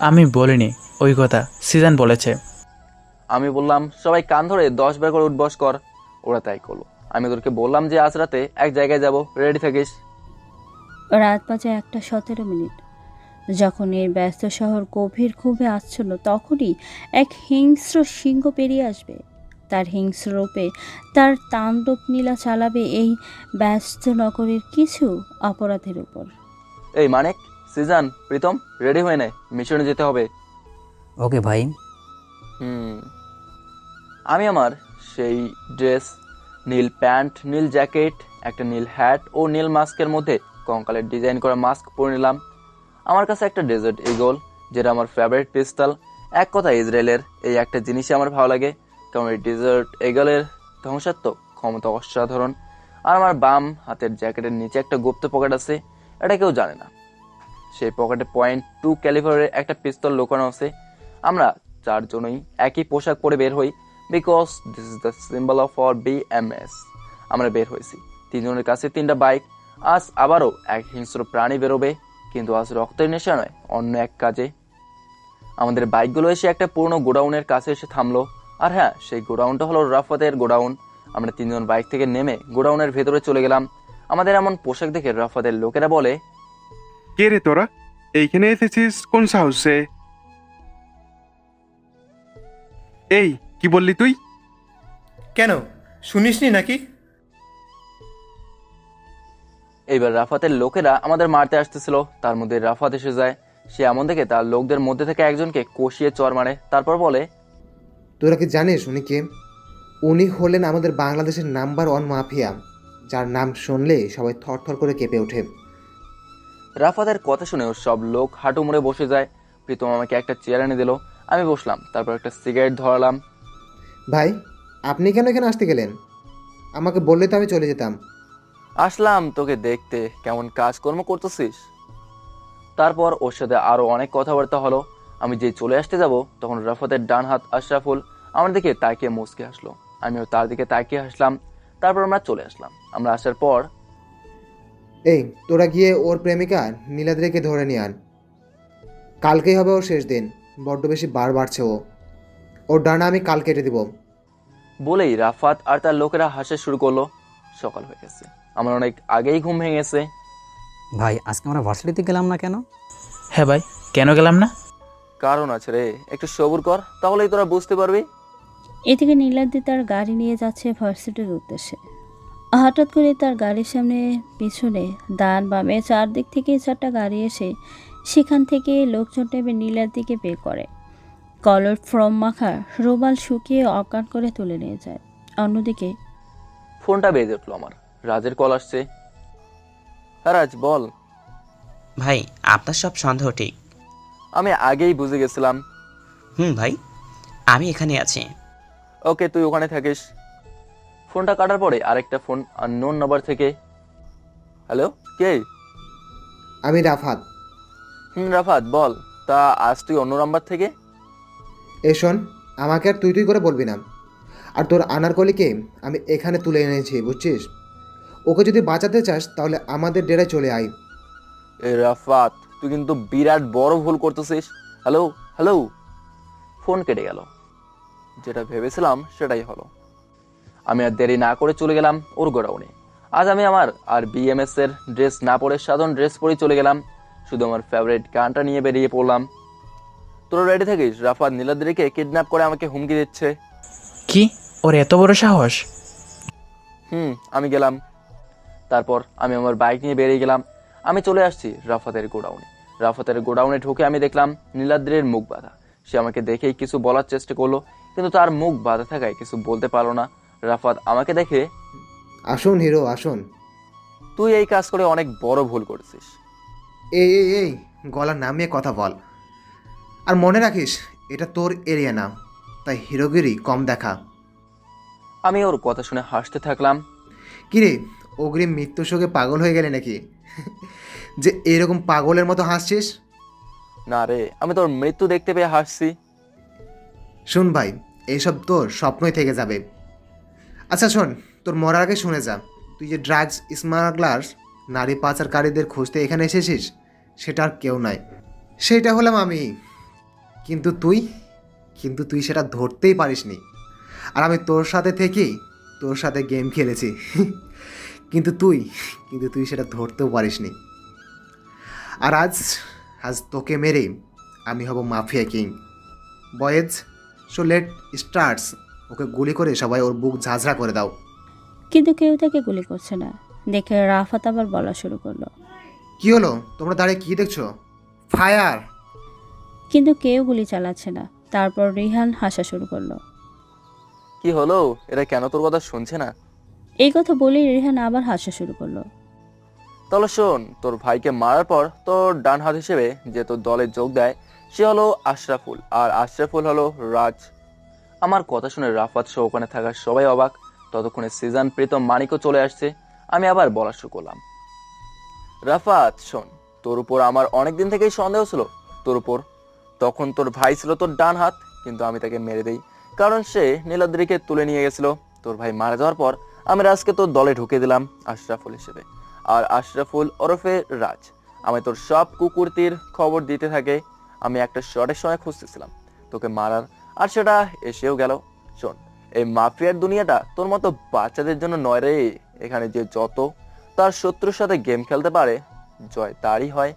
আমি বলিনি ওই কথা, সিজন বলেছে। আমি বললাম সবাই কান ধরে 10 বার করে উঠবস কর। ওরা তাই করলো। আমি ওদেরকে বললাম যে আজ রাতে এক জায়গায় যাব, রেডি থাকিস। রাত বাজে 1:17। যখন এই ব্যস্ত শহর গভীর খুবই আচ্ছন্ন, তখনই এক হিংস্র সিংহ পেরিয়ে আসবে। তার হিংস্র রূপে তার তাণ্ডব নীলা চালাবে এই ব্যস্ত নগরের কিছু অপরাধের উপর। এই মানিক, সিজন, প্রীতম, রেডি হয়ে নে, মিশনে যেতে হবে। ওকে ভাই। আমি আমার সেই ড্রেস, নীল প্যান্ট, নীল জ্যাকেট, একটা নীল হ্যাট ও নীল মাস্কের মধ্যে কঙ্কালের ডিজাইন করা মাস্ক পরে নিলাম। আমার কাছে একটা ডেজার্ট ইগল, যেটা আমার ফেভারিট পিস্তল। এক কথা ইসরায়েলের এই একটা জিনিসই আমার ভালো লাগে, কারণ এই ডেজার্ট ইগলের ধ্বংসাত্মক ক্ষমতা অসাধারণ। আর আমার বাম হাতের জ্যাকেটের নিচে একটা গুপ্ত পকেট আছে, এটা কেউ জানে না। সেই পকেটে .2 ক্যালিভারের একটা পিস্তল লুকানো আছে। আমরা চারজনই একই পোশাক পরে বের হই, because this is the symbol of our BMS। আমরা বের হয়েছি, তিনজনের কাছে 3টা বাইক। আজ আবারও এক হিংস্র প্রাণী বেরোবে, কিন্তু আজ রক্তের নেশা নয়, অন্য এক কাজে। আমাদের বাইকগুলো এসে একটা পুরনো গোডাউনের কাছে এসে থামলো। আর হ্যাঁ, সেই গোডাউনটা হলো রাফাতের গোডাউন। আমরা তিনজন বাইক থেকে নেমে গোডাউনের ভেতরে চলে গেলাম। আমাদের এমন পোশাক দেখে রাফাতের লোকেরা বলে, কে রে তোরা? এইখানে এসেছিস কোন সাহসে? এই কি বললি তুই? কেন, শুনিসনি নাকি? এইবার রাফাতের লোকেরা আমাদের মারতে আসতেছিল। তার মধ্যে রাফাত এসে যায়। সে এমন দেখে তার লোকদের মধ্যে থেকে একজনকে কষিয়ে চর মারে। তারপর বলে, তোরা কি জানিস উনি কে? উনি হলেন আমাদের বাংলাদেশের নাম্বার 1 মাফিয়া, যার নাম শুনলে সবাই থরথর করে কেঁপে ওঠে। রাফাতের কথা শুনেও সব লোক হাঁটু মুড়ে বসে যায়। প্রীতম আমাকে একটা চেয়ার এনে দিল। আমি বসলাম, তারপর একটা সিগারেট ধরালাম। ভাই, আপনি কেন এখানে আসতে গেলেন? আমাকে বললে তো আমি চলে যেতাম। আসলাম তোকে দেখতে, কেমন কাজকর্ম করতেছিস। তারপর ওর সাথে আরো অনেক কথাবার্তা হলো। আমি যে চলে আসতে যাব তখন রাফাতের ডান হাত আশরাফুল আমার দিকে তাকিয়ে মুচকে হাসলো। আমিও তার দিকে তাকিয়ে হাসলাম। তারপর আমরা চলে আসলাম। আমরা আসার পর এই তোরা গিয়ে ওর প্রেমিকা নীলাদ্রিকে ধরে নিয়ে আন। কালকেই হবে ওর শেষ দিন। বড্ড বেশি বার বাড়ছে ও। ওর ডানা আমি কাল কেটে দিব। বলেই রাফাত আর তার লোকেরা হাসতে শুরু করলো। সকাল হয়ে গেছে, আমার অনেক আগেই ঘুম ভেঙে গেছে। ভাই আজকে আমরা ভার্সিটিতে গেলাম না কেন? হ্যাঁ ভাই, কেন গেলাম না? কারণ আছে রে, একটু সবুর কর, তাহলেই তোরা বুঝতে পারবি। এদিকে নীলাদ্রি তার গাড়ি নিয়ে যাচ্ছে ভার্সিটির উদ্দেশ্যে। হঠাৎ করে তার গাড়ির সামনে পিছনে ডান বামে চারদিক থেকে 4টা গাড়ি এসে সেখান থেকে লোকজন নেমে নীলাদ্রিকে বের করে। কলার ফ্রম মাখা রুমাল শুকিয়ে অজ্ঞান করে তুলে নিয়ে যায়। অন্যদিকে ফোনটা বেজে উঠলো আমার। রাজের কল আসছে। হ্যাঁ রাজ, বল। ভাই আপনার সব সন্দেহ ঠিক। আমি আগেই বুঝে গেছিলাম। ভাই আমি এখানে আছি। ওকে, তুই ওখানে থাকিস। ফোনটা কাটার পরে আরেকটা ফোন আননোন নাম্বার থেকে। হ্যালো, কে? আমি রাফাত। রাফাত বল। তা আজ তুই অন্য নাম্বার থেকে? শোন, আমাকে আর তুই তুই করে বলবি না। আর তোর আনারকলিকে আমি এখানে তুলে এনেছি, বুঝছিস? ওকে যদি বাঁচাতে চাস তাহলে আমাদের ডেরায় চলে আয়। রাফাত, তুই কিন্তু বিরাট বড় ভুল করতেছিস। Hello hello. ফোন কেটে গেল। যেটা ভেবেছিলাম সেটাই হলো। আমি আর দেরি না করে চলে গেলাম ওর গোডাউনে। আজ আমি আমার আর বিএমএস এর ড্রেস না পরে সাধারণ ড্রেস পরেই চলে গেলাম। শুধু আমার ফেভারিট গানটা নিয়ে বেরিয়ে পড়লাম। তোরা রেডি থাকিস, রাফাত নীলাদ্রিকে কিডন্যাপ করে আমাকে হুমকি দিচ্ছে। কি, ওর এত বড় সাহস? আমি গেলাম। তারপর আমি আমার বাইক নিয়ে বেরিয়ে গেলাম। আমি চলে আসছি রাফাতের গোডাউনে। রাফাতের গোডাউনে ঢুকে আমি দেখলাম নীলাদ্রির মুখ বাঁধা। সে আমাকে দেখেই কিছু বলার চেষ্টা করলো, কিন্তু তার মুখ বাঁধা থাকায় কিছু বলতে পারলো না। রাফাত আমাকে দেখে, আসুন হিরো আসুন। তুই এই কাজ করে অনেক বড় ভুল করেছিস। এই এই এই গলা নামিয়ে কথা বল। আর মনে রাখিস, এটা তোর এরিয়া না, তাই হিরোগিরি কম দেখা। আমি ওর কথা শুনে হাসতে থাকলাম। কিরে, অগ্রিম মৃত্যুর শোকে পাগল হয়ে গেলে নাকি যে এরকম পাগলের মতো হাসছিস? না রে, আমি তোর মৃত্যু দেখতে পেয়ে হাসছি। শোন ভাই, এইসব তোর স্বপ্নই থেকে যাবে। আচ্ছা শোন, তোর মরার আগে শুনে যা, তুই যে ড্রাগস স্মাগলার্স, নারী পাচারকারীদের খুঁজতে এখানে এসেছিস, সেটা আর কেউ নয়, সেটা হলাম আমি। কিন্তু তুই সেটা ধরতেই পারিসনি। আর আমি তোর সাথে থেকেই তোর সাথে গেম খেলেছি কিন্তু তুই সেটা ধরতেও পারিসনি। আর আজ তোকে মেরেই আমি হব mafia king. Boys, so let starts. ওকে গুলি করে সবাই ওর বুক ঝাঁঝরা করে দাও। কিন্তু কেউ তাকে গুলি করছে না দেখে রাফাত আবার বলা শুরু করলো। কি হলো, তোমরা দাঁড়িয়ে কি দেখছো? ফায়ার! কিন্তু কেউ গুলি চালাচ্ছে না। তারপর রিহান হাসা শুরু করলো। কি হলো, এরা কেন তোর কথা শুনছে না? এই কথা বলেই রিহান আবার হাসা শুরু করলো। তাহলে শোন, তোর ভাইকে মারার পর তোর ডান হাত হিসেবে যে তোর দলে যোগ দেয় সে হলো আশরাফুল, আর আশরাফুল হলো রাজ। আমার কথা শুনে রাফাত সহ ওখানে থাকা সবাই অবাক। ততক্ষণে সিজন প্রীতম মানিকও চলে আসছে। আমি আবার বলা শুরু করলাম। রাফাত শোন, তোর উপর আমার অনেকদিন থেকেই সন্দেহ ছিল তোর উপর। তখন তোর ভাই ছিল তোর ডান হাত, কিন্তু আমি তাকে মেরে দেই, কারণ সে নীলাদ্রিকে তুলে নিয়ে গেছিল। তোর ভাই মারা যাওয়ার পর আমি রাজকে তোর দলে ঢুকে দিলাম আশরাফুল হিসেবে। আর আশরাফুল ওরফে রাজ আমি তোর সব কুকুরতির খবর দিতে থাকে। আমি একটা শর্টের সময় খুঁজতেছিলাম তোকে মারার, আর সেটা এসেও গেল। শোন, এই মাফিয়ার দুনিয়াটা তোর মতো বাচ্চাদের জন্য নয় রে। এখানে যে যত তার শত্রুর সাথে গেম খেলতে পারে, জয় তারই হয়।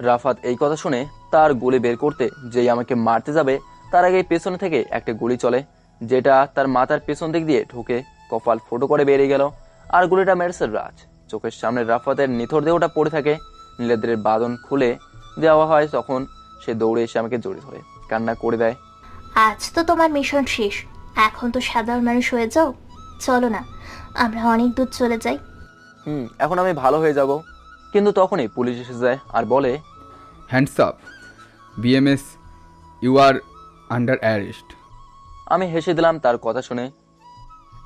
রাফাত এই কথা শুনে তার গুলি বের করতে যেই আমাকে মারতে যাবে, তার আগে পেছনে থেকে একটা গুলি চলে, যেটা তার মাথার পেছন দিক দিয়ে ঢুকে কপাল ফুটো করে বেরিয়ে গেল। আর গুলিটা মেরেছে রাজ। চোখের সামনে রাফাতের নিথর দেহটা পড়ে থাকে। নীলাদ্রির বাঁধন খুলে দেওয়া হয়, তখন সে দৌড়ে এসে আমাকে জড়িয়ে ধরে কান্না করে দেয়। আজ তো তোমার মিশন শেষ, এখন তো সাধারণ মানুষ হয়ে যাও। চলো না, আমরা অনেক দূর চলে যাই। এখন আমি ভালো হয়ে যাব। কিন্তু তখনই পুলিশ এসে যায় আর বলে, hands up BMS, you are under arrest. আমি হেসে দিলাম তার কথা শুনে।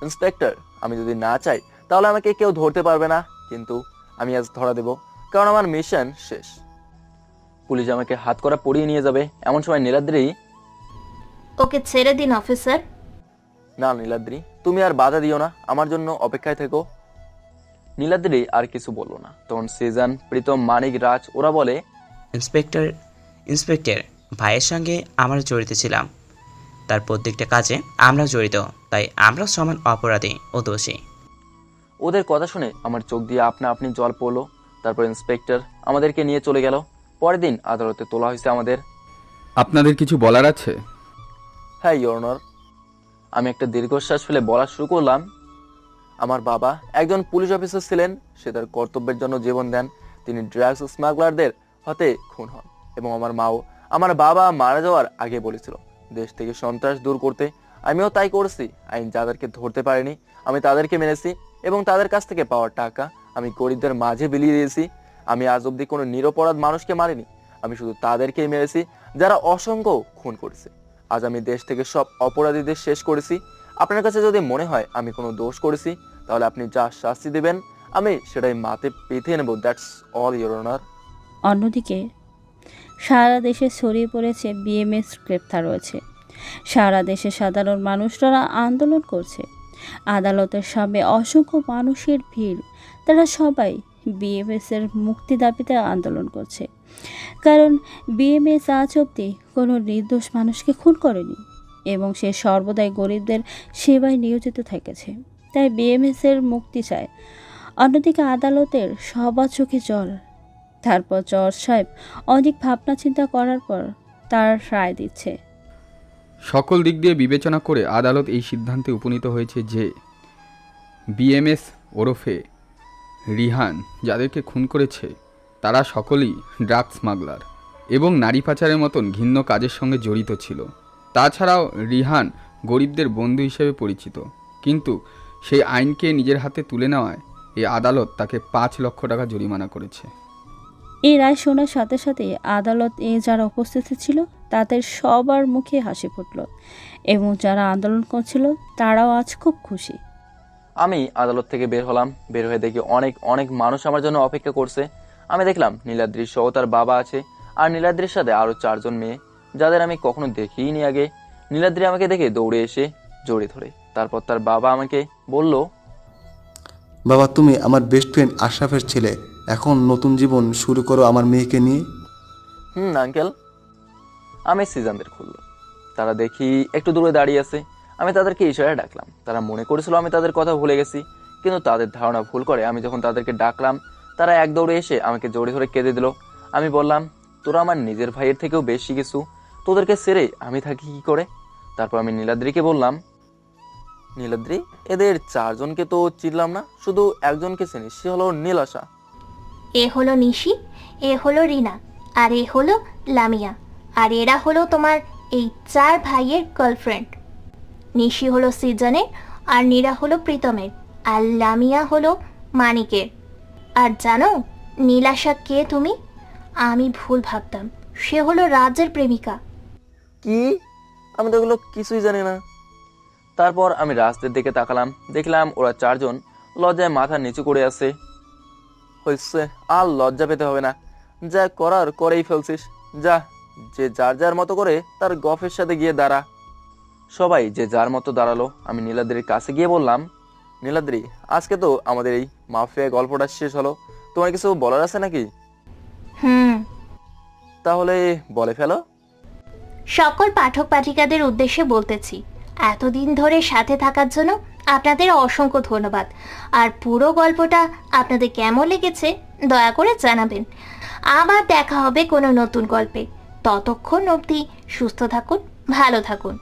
ইন্সপেক্টর, আমি যদি না চাই তাহলে আমাকে কেউ ধরতে পারবে না, কিন্তু আমি আজ ধরা দেব, কারণ আমার মিশন শেষ। পুলিশ আমাকে হাত করা পরিয়ে নিয়ে যাবে। এমন সময় নীলাদ্রি, ওকে ছেড়ে দিন অফিসার। না নীলাদ্রি, তুমি আর বাধা দিও না, আমার জন্য অপেক্ষায় থেকো। নীলাদ্রি আর কিছু বললো না। তখন সিজন, প্রীতম, মানিক, রাজ ওরা বলে, ইন্সপেক্টর ভাইয়ের সঙ্গে আমরা জড়িত ছিলাম, তার প্রত্যেকটা কাজে আমরা জড়িত, তাই আমরা সমান অপরাধী ও দোষী। ওদের কথা শুনে আমার চোখ দিয়ে আপনা আপনি জল পড়লো। তারপর ইন্সপেক্টর আমাদেরকে নিয়ে চলে গেল। পরের দিন আদালতে তোলা হয়েছে আমাদের। আপনাদের কিছু বলার আছে? হ্যাঁ ইওর অনার। আমি একটা দীর্ঘশ্বাস ফেলে বলা শুরু করলাম। আমার বাবা একজন পুলিশ অফিসার ছিলেন। সে তার কর্তব্যের জন্য জীবন দেন। তিনি ড্রাগস স্মাগলারদের হাতে খুন হন। এবং আমার মাও আমার বাবা মারা যাওয়ার আগে বলেছিল দেশ থেকে সন্ত্রাস দূর করতে। আমিও তাই করেছি। আইন যাদেরকে ধরতে পারেনি আমি তাদেরকে মেরেছি এবং তাদের কাছ থেকে পাওয়ার টাকা আমি গরিবদের মাঝে বিলিয়ে দিয়েছি। আমি আজ অব্দি কোনো নিরপরাধ মানুষকে মারিনি। আমি শুধু তাদেরকেই মেরেছি যারা অসংখ্য খুন করেছে। আজ আমি দেশ থেকে সব অপরাধীদের শেষ করেছি। আপনার কাছে যদি মনে হয় আমি কোনো দোষ করেছি, তাহলে আপনি যা শাস্তি দেবেন আমি সেটাই মাথে পেতে নেব। That's all your honour. অন্যদিকে সারা দেশে ছড়িয়ে পড়েছে বিএমএস গ্রেপ্তার রয়েছে। সারা দেশে সাধারণ মানুষরা আন্দোলন করছে। আদালতের সামনে অসংখ্য মানুষের ভিড়। তারা সবাই বিএমএসের মুক্তি দাবিতে আন্দোলন করছে, কারণ বিএমএস আজ অবধি কোনো নির্দোষ মানুষকে খুন করেনি এবং সে সর্বদাই গরিবদের সেবায় নিয়োজিত থেকেছে। তাই বিএমএসের মুক্তি চায়। অন্যদিকে আদালতের সবার চোখে জল। তারপর জজ সাহেব অনেক ভাবনা চিন্তা করার পর তার রায় দিচ্ছে। সকল দিক দিয়ে বিবেচনা করে আদালত এই সিদ্ধান্তে উপনীত হয়েছে যে বিএমএস ওরফে রিহান যাদেরকে খুন করেছে তারা সকলেই ড্রাগ স্মাগলার এবং নারী পাচারের মতন ঘৃণ্য কাজের সঙ্গে জড়িত ছিল। তাছাড়াও রিহান গরিবদের বন্ধু হিসেবে পরিচিত, কিন্তু সেই আইনকে নিজের হাতে তুলে নেওয়ায় এই আদালত তাকে 5 লক্ষ টাকা জরিমানা করেছে। এই রায় শোনার সাথে সাথে আদালত যারা উপস্থিত ছিল তাদের সবার মুখে হাসি ফুটল এবং যারা আন্দোলন করছিল তারাও আজ খুব খুশি। আমি আদালত থেকে বের হলাম। বের হয়ে দেখি অনেক অনেক মানুষ আমার জন্য অপেক্ষা করছে। আমি দেখলাম নীলাদ্রির সহ তার বাবা আছে, আর নীলাদ্রির সাথে আরো 4 জন মেয়ে যাদের আমি কখনো দেখিনি আগে। নীলাদ্রি আমাকে দেখে দৌড়ে এসে জড়িয়ে ধরে। তারপর তার বাবা আমাকে বলল, বাবা তুমি আমার বেস্ট ফ্রেন্ড আশরাফের ছেলে, এখন নতুন জীবন শুরু করো আমার মেয়েকে নিয়ে। আঙ্কেল। আমি সিজানদের খুলল। তারা দেখি একটু দূরে দাঁড়িয়ে আছে। আমি তাদেরকে ইশারায় ডাকলাম। তারা মনে করেছিল আমি তাদের কথা ভুলে গেছি, কিন্তু তাদের ধারণা ভুল করে। আমি যখন তাদেরকে ডাকলাম তারা এক দৌড়ে এসে আমাকে জড়িয়ে ধরে কেঁদে দিল। আমি বললাম, তোরা আমার নিজের ভাইয়ের থেকেও বেশি কিছু, তোদেরকে ছেড়ে আমি থাকি কি করে? তারপর আমি নীলাদ্রিকে বললাম, নীলাদ্রি, এদের 4 জনকে তো চিনলাম না, শুধু একজনকে চিনি, সে হলো নীলাশা। এ হলো নিশি, এ হলো রিনা, আর এ হলো লামিয়া। আর এরা হলো তোমার এই 4 ভাইয়ের গার্লফ্রেন্ড। নিশি হলো সিজনের, আর নীরা হলো প্রীতমের, আর লামিয়া হলো মানিকের। আর জানো নীলাশা কে তুমি? আমি ভুল ভাবতাম, সে হলো রাজের প্রেমিকা। কি? আমি তো এগুলো কিছুই জানি না। তারপর আমি রাজদের দিকে তাকালাম। দেখলাম ওরা 4 জন লজ্জায় মাথা নিচু করে আছে। হয়েছে, আর লজ্জা পেতে হবে না, যা করার করেই ফেলছিস। যা, যে যার যার মতো করে তার গফের সাথে গিয়ে দাঁড়া। সবাই যে যার মতো দাঁড়ালো। আমি নীলাদ্রির কাছে গিয়ে বললাম, নীলাদ্রি, আজকে তো আমাদের এই মাফিয়া গল্পটা শেষ হলো, তোমার কিছু বলার আছে নাকি? তাহলে বলে ফেলো। সকল পাঠক পাঠিকাদের উদ্দেশ্যে বলতেছি, এতদিন ধরে সাথে থাকার জন্য আপনাদের অসংখ্য ধন্যবাদ। আর পুরো গল্পটা আপনাদের কেমন লেগেছে দয়া করে জানাবেন। আবার দেখা হবে কোনো নতুন গল্পে। ততক্ষণ অবধি সুস্থ থাকুন, ভালো থাকুন।